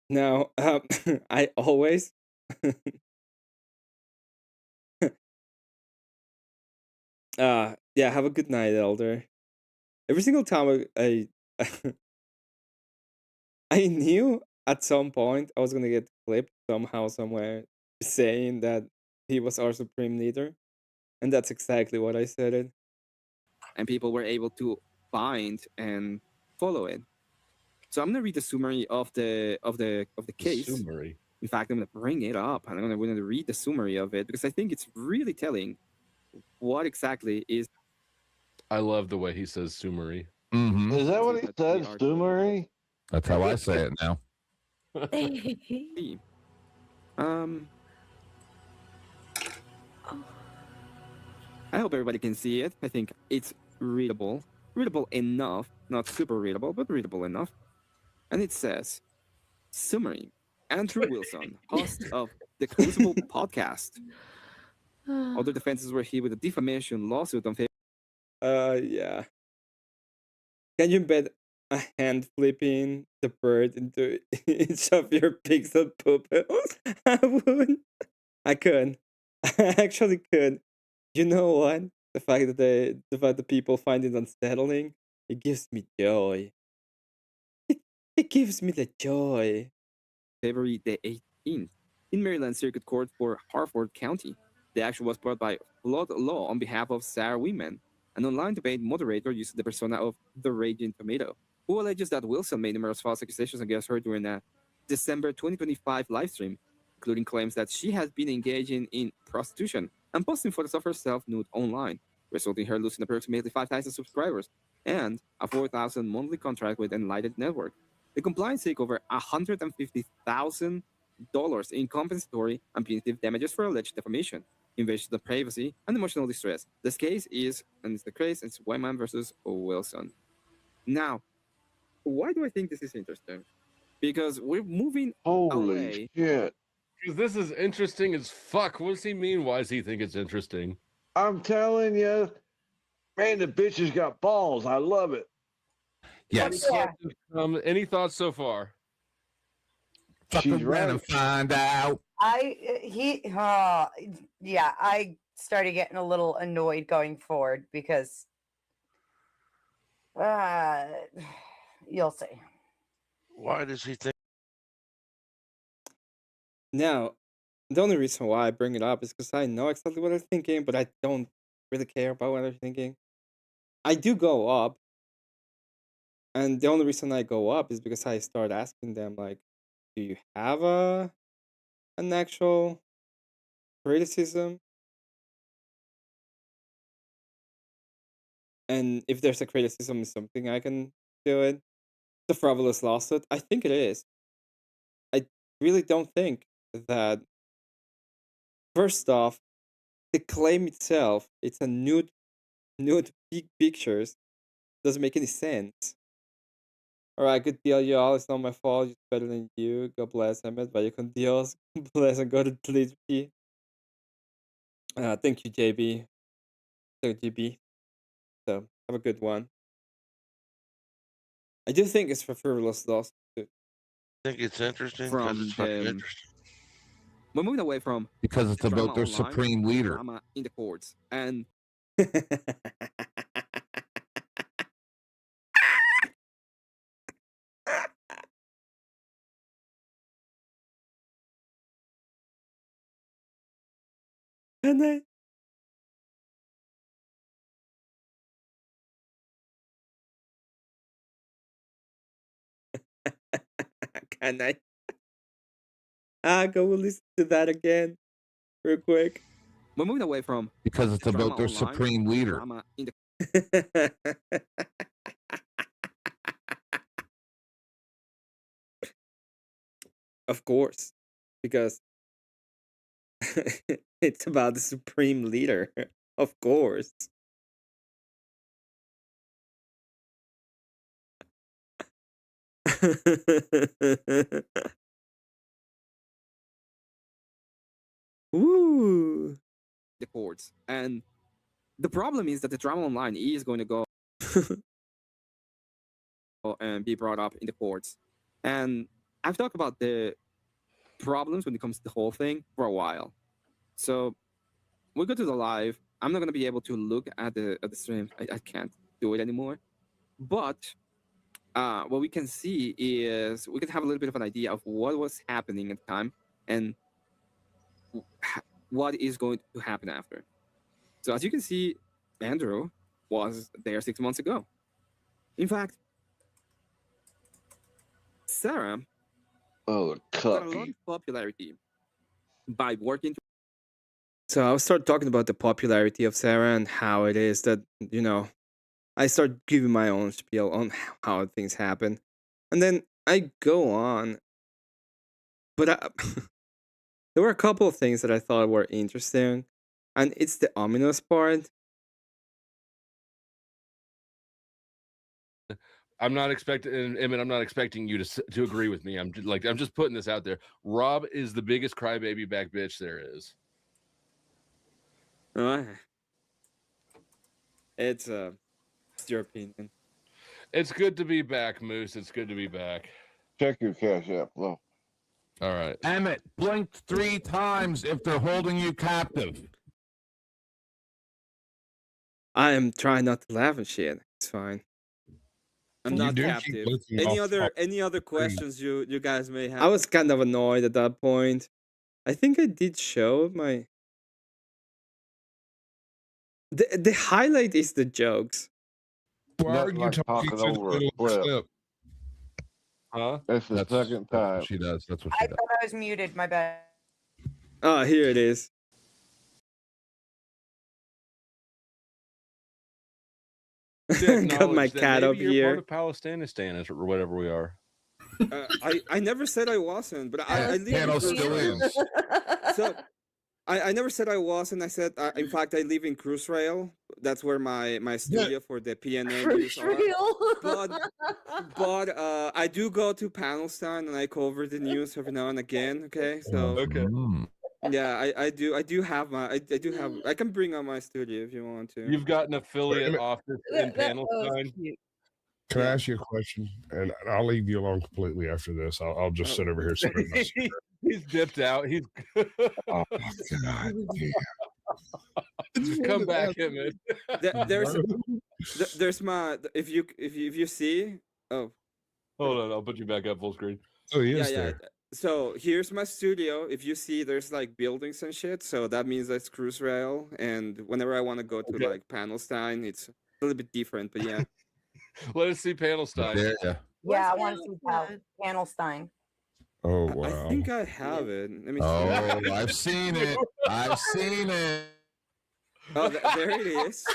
Now, I always. Yeah, have a good night, Elder. Every single time I I knew at some point I was gonna get clipped somehow, somewhere. saying that he was our supreme leader, and that's exactly what I said it. And people were able to find and follow it. So I'm gonna read the summary of the case. Summary. In fact, I'm gonna bring it up and I'm gonna read the summary of it because I think it's really telling what exactly is. I love the way he says summary. Mm-hmm. Is that what he said, Summary? That's how I say it now. I hope everybody can see it. I think it's readable enough, not super readable, but readable enough. And it says, summary: Andrew Wilson, host of the Crucible podcast. Other defenses were here with a defamation lawsuit on yeah. Can you embed a hand flipping the bird into each of your pixel pupils? I would. I could. I actually could. You know what? The fact that people find it unsettling, it gives me joy. It gives me the joy. February the 18th, in Maryland Circuit Court for Harford County. The action was brought by Flood Law on behalf of Sarah Women, an online debate moderator using the persona of the Raging Tomato, who alleges that Wilson made numerous false accusations against her during a December 2025 livestream, including claims that she has been engaging in prostitution and posting photos of herself nude online, resulting in her losing approximately 5,000 subscribers and a 4,000 monthly contract with Enlightened Network. The complaints seek over $150,000 in compensatory and punitive damages for alleged defamation, invasion of privacy, and emotional distress. This case is, and it's the case, it's Wyman versus Wilson. Now, why do I think this is interesting? Because we're moving away. Shit. Because this is interesting as fuck. What does he mean? Why does he think it's interesting? I'm telling you, man, the bitch has got balls. I love it. Yes. Any thoughts so far? She's right. And find out. I started getting a little annoyed going forward because you'll see. Why does he think? Now, the only reason why I bring it up is because I know exactly what they're thinking, but I don't really care about what they're thinking. I do go up, and the only reason I go up is because I start asking them, like, do you have an actual criticism? And if there's a criticism is something I can do it. The frivolous lawsuit, I think it is. I really don't think that. First off, the claim itself, it's a nude big pictures, doesn't make any sense. Alright, good deal, y'all. It's not my fault. It's better than you. God bless, Emmet. Vaya con Dios. Bless and go to Tlitzky. Thank you, JB. Thank you, GB. So, have a good one. I do think it's for frivolous lawsuit. I think it's interesting From because it's fucking interesting. We're moving away from because it's drama about their online supreme to leader. drama in the courts. And and I can I go listen to that again real quick? We're moving away from because it's drama about their online supreme to leader. drama in the Of course, because it's about the supreme leader. Of course. Woo! The courts. And the problem is that the drama online is going to go and be brought up in the courts. And I've talked about the problems when it comes to the whole thing for a while. So we go to the live. I'm not going to be able to look at the stream. I can't do it anymore. But what we can see is we can have a little bit of an idea of what was happening at the time and what is going to happen after. So as you can see, Andrew was there 6 months ago. In fact, Sarah Oh, the got a lot cucky. of popularity by working. So I'll start talking about the popularity of Sarah and how it is that, I start giving my own spiel on how things happen. And then I go on. But there were a couple of things that I thought were interesting. And it's the ominous part. I'm not expecting, Emmett. I'm not expecting you to agree with me. I'm just putting this out there. Rob is the biggest crybaby back bitch there is. It's your opinion. It's good to be back, Moose. It's good to be back. Check your cash app, low. All right. Emmett, blink 3 times if they're holding you captive. I am trying not to laugh and shit. It's fine. I'm You not do keep captive. blinking Any off top other screen. questions you guys may have? I was kind of annoyed at that point. I think I did show my. The highlight is the jokes. Why are Nothing you like talking talking through the over a middle of the clip. clip? Huh? That's the second time. She does. That's what I thought I was muted. My bad. Oh, here it is. Got my cat up you're here. part of Palestine or whatever we are. I never said I wasn't, but I live in Panel still Cruiserail. is. So I never said I wasn't. I said in fact I live in Cruiserail. That's where my studio for the PNN news are. But I do go to Panelstein and I cover the news every now and again. Okay, so Okay. yeah, I do have I can bring on my studio if you want to. You've got an affiliate office in Panelstein. Can I ask you a question? And I'll leave you alone completely after this. I'll just sit over here smoking my cigarette. He's dipped out. He's Oh, God damn. come back, Emmett. There's my if you see Hold on, I'll put you back up full screen. Oh, he is yeah. there. So here's my studio. If you see, there's like buildings and shit. So that means that's Cruiserail. And whenever I want to go to like Panelstein, it's a little bit different. But yeah. Let us see Panelstein. Yeah, I want to see Panelstein. Oh, I wow. think I have it. Let me see. Oh, I've seen it. I've seen it. Oh, there it is.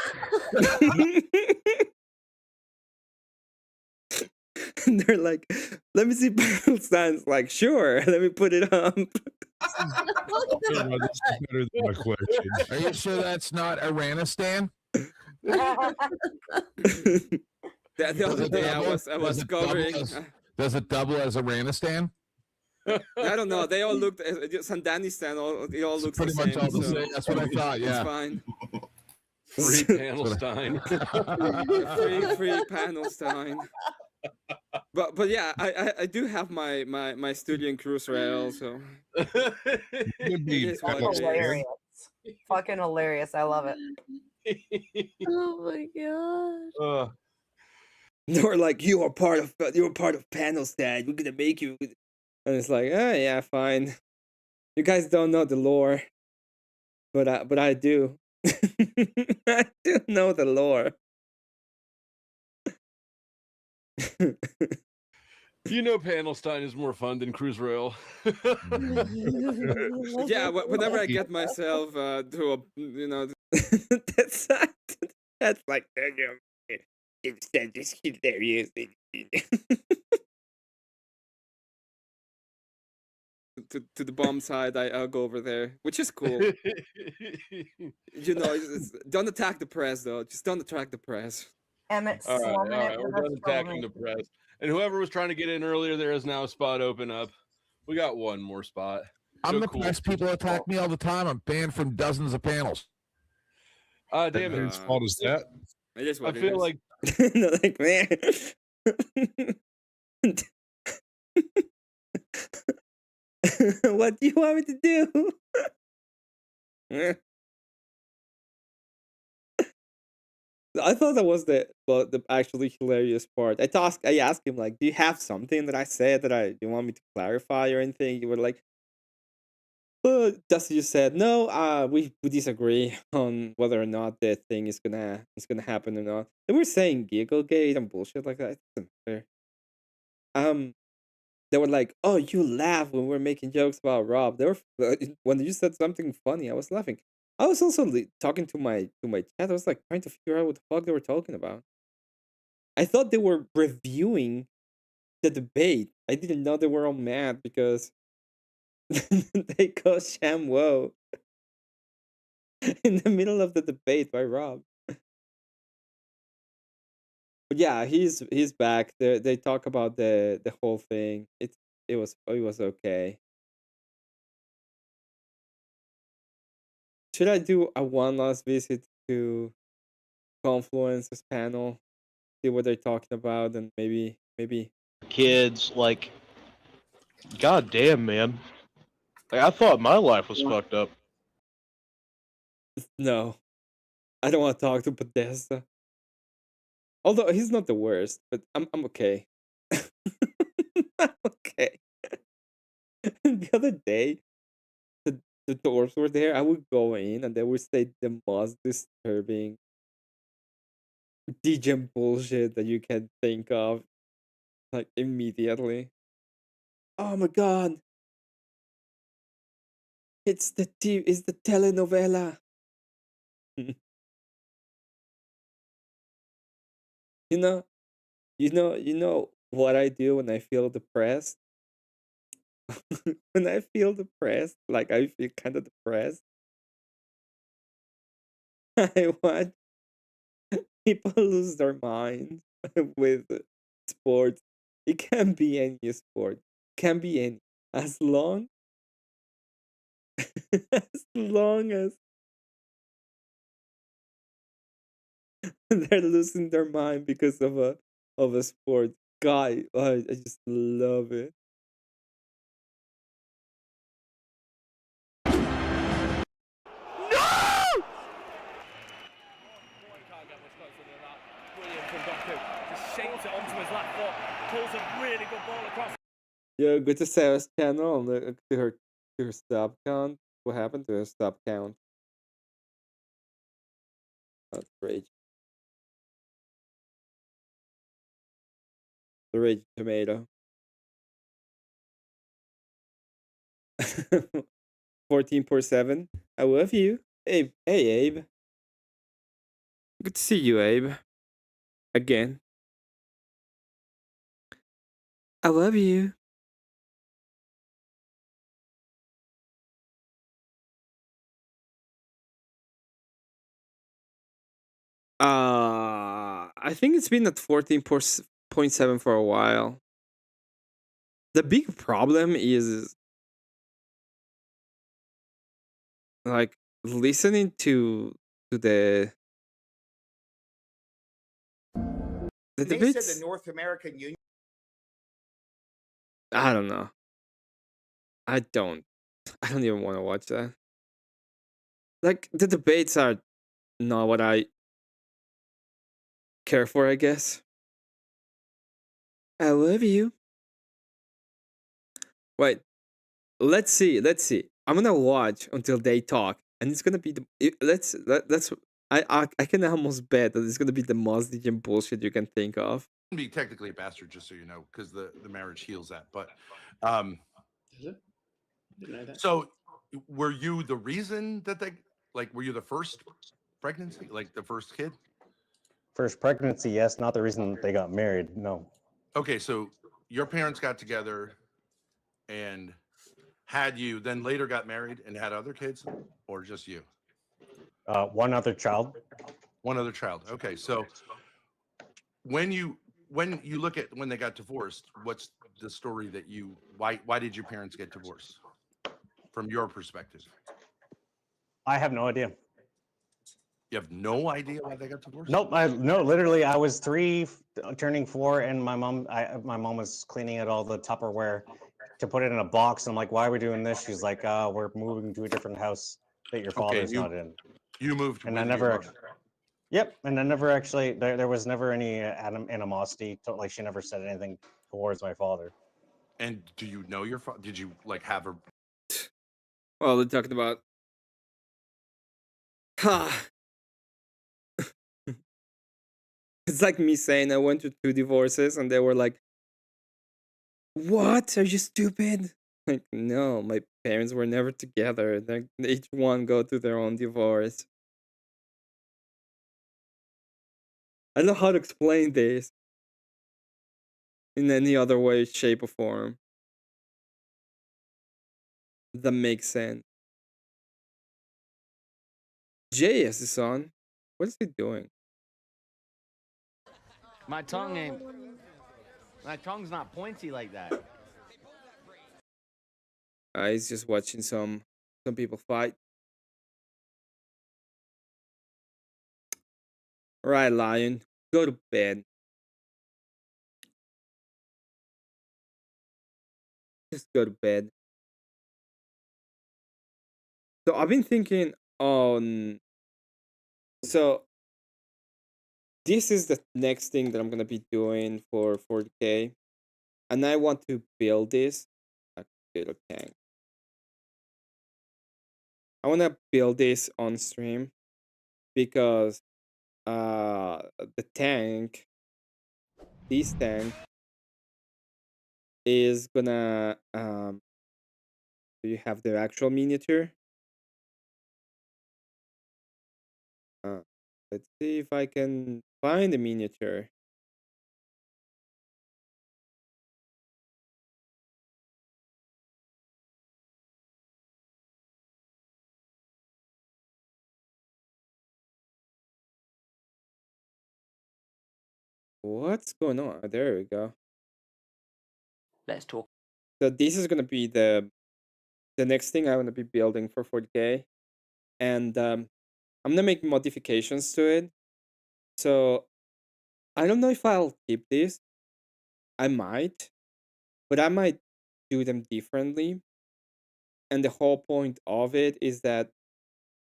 And they're like, let me see Panelstein's like, sure, let me put it up. This is better than my question. Are you sure that's not Iranistan? The other day I was covering. Does it double as Iranistan? I don't know. They all looked Sandanistan. They all look pretty the much same. all the so same. That's what I thought. Yeah, it's fine. Free Panelstein. free Panelstein. But yeah, I do have my studio in Cruiserail, so it is what it is. Hilarious. Fucking hilarious. I love it. Oh my god. They're like, you're part of Panelstein. We're gonna make you. And it's like, oh yeah, fine. You guys don't know the lore, but I do. I do know the lore. You know, Panelstein is more fun than Cruiserail. Yeah, whenever I get myself to a, that's like it's hilarious. To the bomb side, I'll go over there, which is cool. Don't attack the press though. Just don't attack the press. Emmett All slumming right, it we're with done us attacking the press. And whoever was trying to get in earlier, there is now a spot open up. We got one more spot. I'm So the cool. press. People attack me all the time. I'm banned from dozens of panels. Damn it. Whose fault is that? It is I what it feel is. like No, like man. What do you want me to do? I thought that was the actually hilarious part. I asked him like, "Do you have something that I said that you want me to clarify or anything?" You were like, Dusty just said no. We disagree on whether or not that thing is gonna happen or not. They were saying Gigglegate and bullshit like that. It doesn't matter. They were like, "Oh, you laugh when we're making jokes about Rob." They were when you said something funny, I was laughing. I was also talking to my chat. I was like trying to figure out what the fuck they were talking about. I thought they were reviewing the debate. I didn't know they were all mad because they called ShamWow in the middle of the debate by Rob. But yeah, he's back. They talk about the whole thing. It was okay. Should I do a one last visit to Confluence's panel? See what they're talking about and maybe Kids, like, god damn, man. Like, I thought my life was fucked up. no. I don't want to talk to Podesta. Although he's not the worst, but I'm okay. I'm okay. The other day, the doors were there. I would go in and they would say the most disturbing DJ bullshit that you can think of, like immediately. Oh my god! It's the telenovela. You know, you know what I do when I feel depressed. When I feel depressed, like I feel kind of depressed. I watch people lose their minds with sports. It can be any sport. Can be any. As long as long as they're losing their mind because of a sport. God, I just love it. No! Brilliant from Doku. Just shapes it onto his left foot. Pulls a really good ball across. Yeah, good to Sarah's channel and look to her stop count. What happened to her stop count? That's rage. The rage tomato. 14.7. I love you. Hey, Abe. Good to see you, Abe. Again. I love you. I think it's been at 14.7 for a while. The big problem is like listening to the They debates. said the North American Union. I don't know. I don't even want to watch that. Like the debates are not what I care for, I guess. I love you. Wait, let's see. I'm gonna watch until they talk, and it's gonna be let's I can almost bet that it's gonna be the most DJ bullshit you can think of. Be technically a bastard, just so you know, because the marriage heals that. But Is it? Didn't know that. So were you the reason that they were you the first pregnancy, like the first kid? First pregnancy, yes. Not the reason they got married. No. Okay, so your parents got together and had you, then later got married and had other kids, or just you? One other child. One other child. Okay, so when you look at when they got divorced, what's the story that why did your parents get divorced from your perspective? I have no idea. You have no idea why they got divorced? Nope. No, literally, I was 3, turning 4, and my mom was cleaning out all the Tupperware to put it in a box. I'm like, why are we doing this? She's like, we're moving to a different house that your father's not in. You moved, and I never. Yep, and I never actually. There was never any animosity. Like she never said anything towards my father. And do you know your father? Did you have her? Well, they're talking about. It's like me saying I went through 2 divorces and they were like, "What? Are you stupid?" Like, no, my parents were never together. They each one go through their own divorce. I don't know how to explain this in any other way, shape, or form that makes sense. JS is on. What is he doing? My tongue ain't. My tongue's not pointy like that. He's just watching some people fight. All right, Lion, go to bed. Just go to bed. So I've been thinking on. So this is the next thing that I'm gonna be doing for 40K, and I want to build this a little tank. I want to build this on stream because the tank, this tank, is gonna do you have the actual miniature? Let's see if I can find the miniature. What's going on? There we go. Let's talk. So this is gonna be the next thing I want to be building for 40K, and I'm gonna make modifications to it. So I don't know if I'll keep this. I might, but I might do them differently. And the whole point of it is that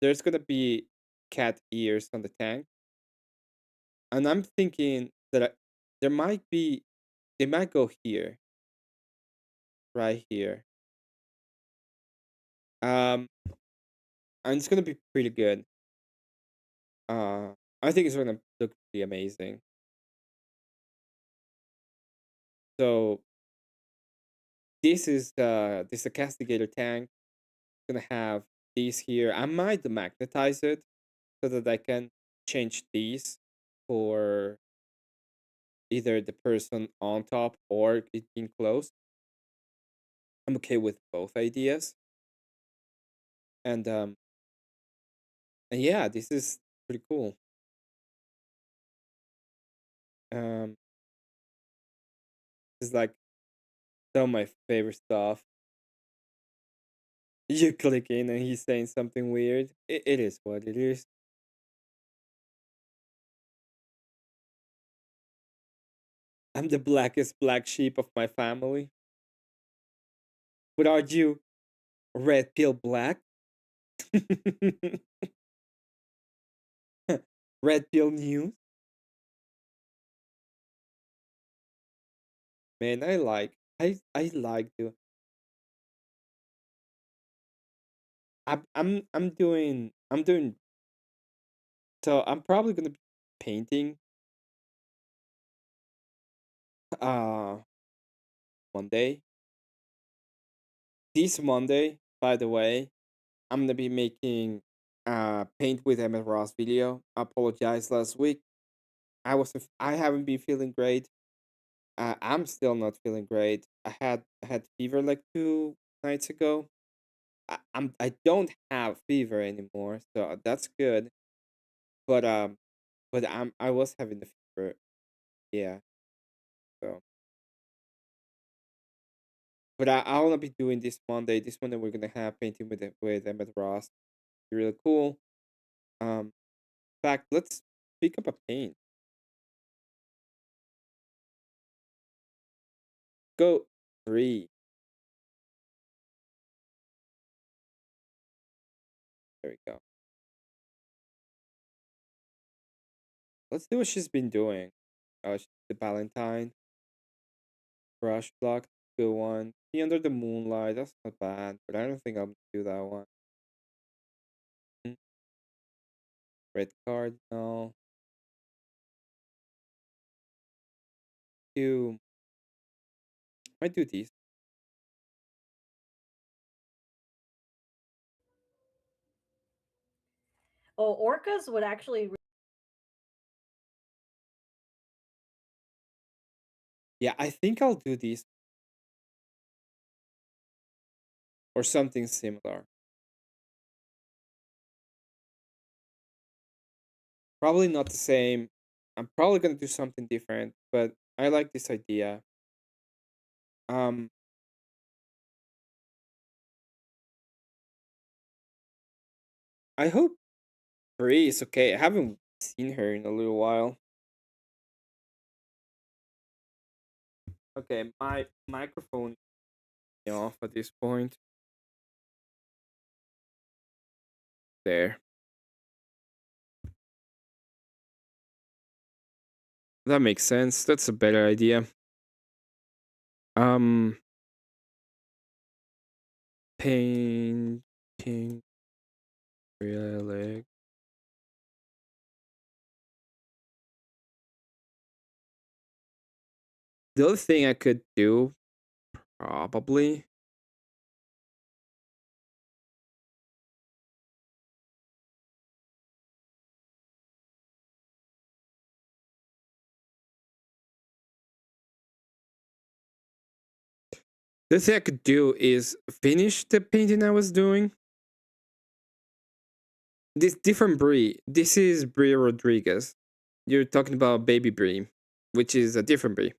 there's gonna be cat ears on the tank, and I'm thinking that there might be they might go here, right here. And it's gonna be pretty good. I think it's gonna look pretty amazing. So this is a castigator tank. It's gonna have these here. I might magnetize it so that I can change these for either the person on top or it being closed. I'm okay with both ideas. And yeah, this is pretty cool. Um it's like some of my favorite stuff. You click in and he's saying something weird. It is what it is. I'm the blackest black sheep of my family. But are you red pill black? Red pill news? Man, I like to. I'm doing. So I'm probably gonna be painting uh Monday. This Monday, by the way, I'm gonna be making paint with Emmett Ross video. I apologize last week. I haven't been feeling great. I'm still not feeling great. I had fever like 2 nights ago. I don't have fever anymore, so that's good. But I was having the fever. Yeah. So but I wanna be doing this Monday. This Monday we're gonna have painting with Emmett Ross. Be really cool. In fact, let's pick up a paint. Go 3. There we go. Let's see what she's been doing. She's the Valentine brush block. good one. The Under the Moonlight, that's not bad, but I don't think I'm gonna do that one. Red card, no. You might do these. Oh, orcas would actually. Yeah, I think I'll do these. Or something similar. Probably not the same. I'm probably gonna do something different, but I like this idea. Um, I hope Brie is okay. I haven't seen her in a little while. Okay, my microphone is off at this point. There. That makes sense. That's a better idea. Painting relic. The other thing I could do, probably. The thing I could do is finish the painting I was doing. This different Brie. This is Brie Rodriguez. You're talking about Baby Brie, which is a different Brie.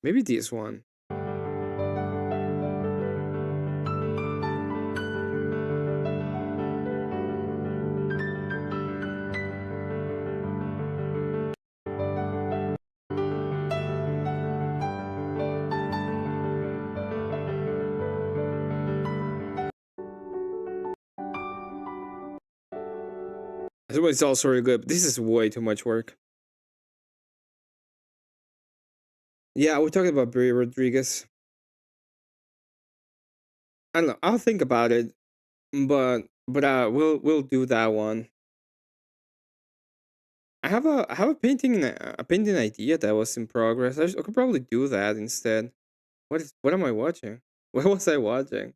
Maybe this one. This one is also really good, but this is way too much work. Yeah, we're talking about Brie Rodriguez. I don't know. I'll think about it, but we'll do that one. I have a painting idea that was in progress. I could probably do that instead. What am I watching? What was I watching?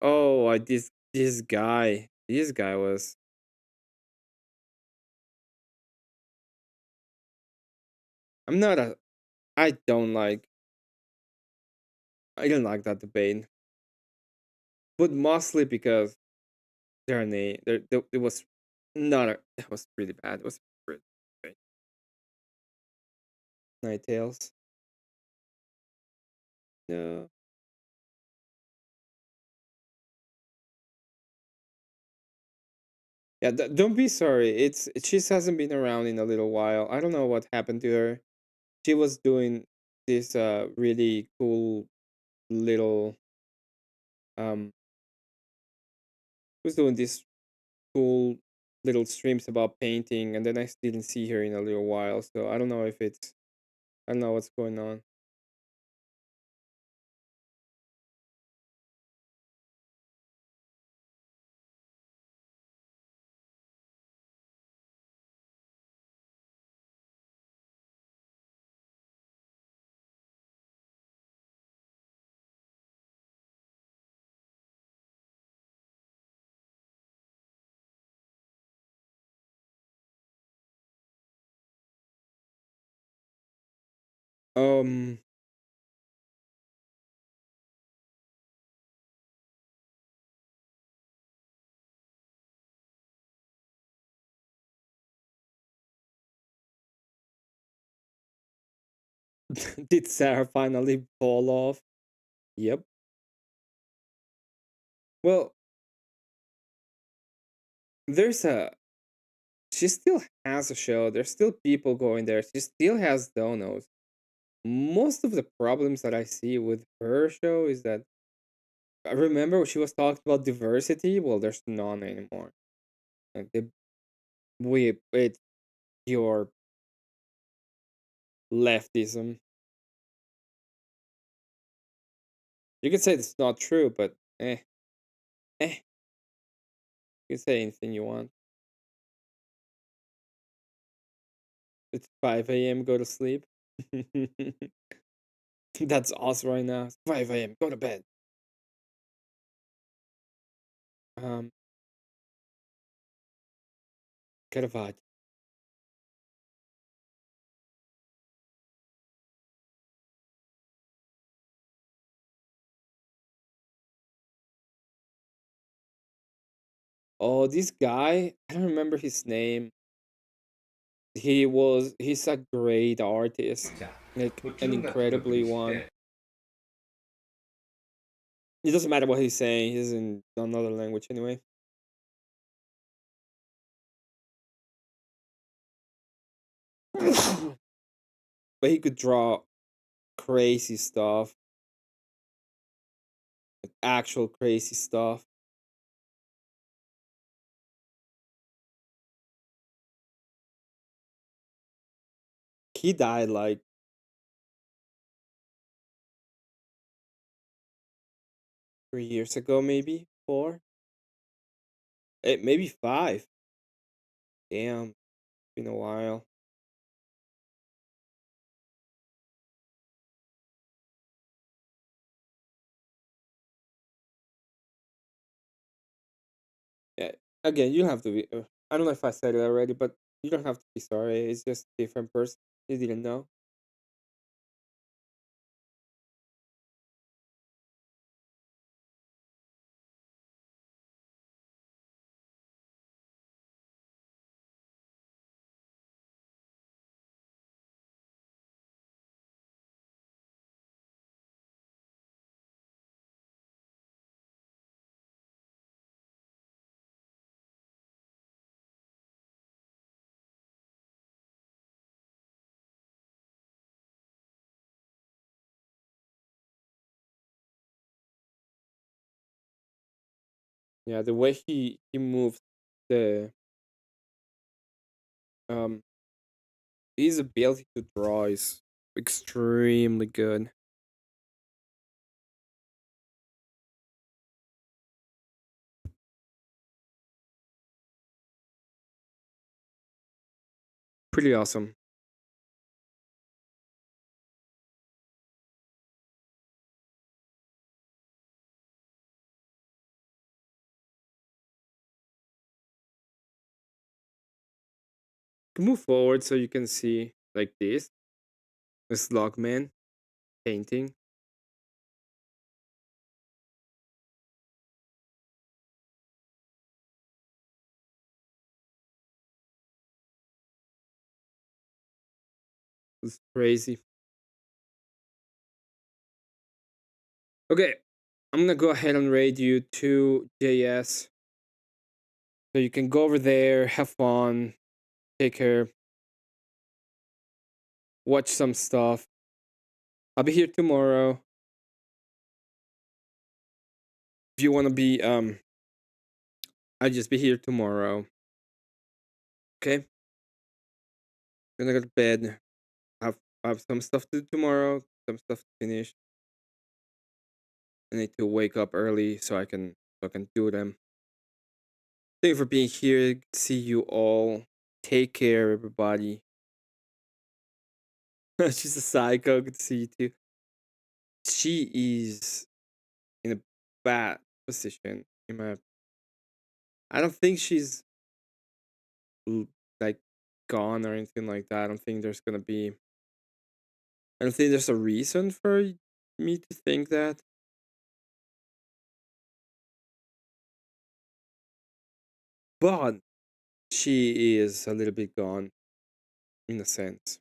Oh, this guy. This guy was. I'm not a. I don't like. I don't like that debate, but mostly because their name. It was not a. It was really bad. It was really bad. Night Tales. No. Yeah, don't be sorry. She hasn't been around in a little while. I don't know what happened to her. She was doing this really cool little um was doing this cool little streams about painting, and then I didn't see her in a little while, so I don't know if it's I don't know what's going on. Um did Sarah finally fall off? Yep. Well, there's a she still has a show. There's still people going there. She still has donos. Most of the problems that I see with her show is that I remember she was talking about diversity. Well, there's none anymore. Like it's your leftism. You can say it's not true, but eh. You can say anything you want. It's 5 a.m. Go to sleep. That's us right now. It's 5 a.m. Go to bed. Um, Caravaggio. Oh, this guy, I don't remember his name. He's a great artist. Like an incredibly one. It doesn't matter what he's saying, he's in another language anyway. But he could draw crazy stuff. Like actual crazy stuff. He died like 3 years ago, maybe 4. Maybe 5. Damn, been a while. Yeah, again, you don't have to be. I don't know if I said it already, but you don't have to be sorry. It's just a different person. You didn't know. Yeah, the way he moved the um his ability to draw is extremely good. Pretty awesome. Can move forward so you can see like this. The Slugman painting. It's crazy. Okay, I'm gonna go ahead and raid you to JS. So you can go over there, have fun, take care, watch some stuff. I'll be here tomorrow. If you wanna be I'll just be here tomorrow. Okay? Gonna go to bed. Have have some stuff to do tomorrow, some stuff to finish. I need to wake up early so I can do them. Thank you for being here. See you all. Take care, everybody. She's a psycho. Good to see you too. She is in a bad position. I don't think she's like gone or anything like that. I don't think there's gonna be. I don't think there's a reason for me to think that. But she is a little bit gone, in a sense.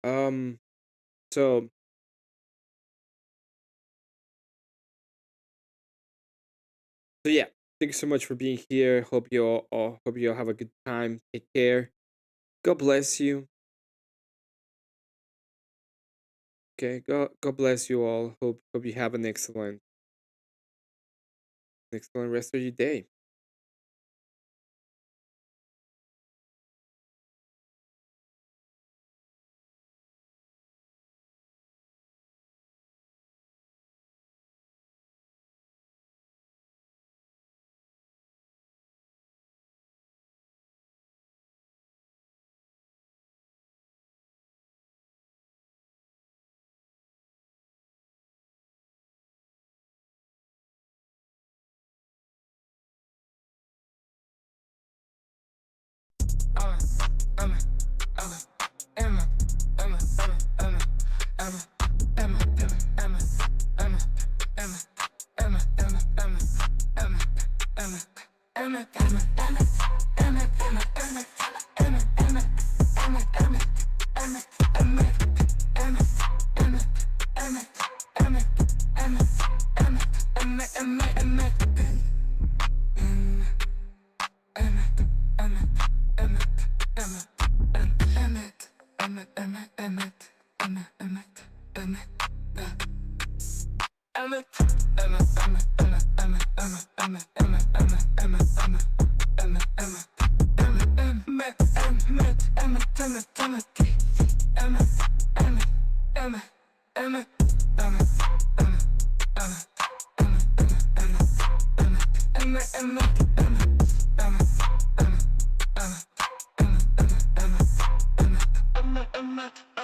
So yeah, thanks so much for being here. Hope you all have a good time. Take care. God bless you. Okay, God bless you all. Hope you have an excellent rest of your day. Emmet.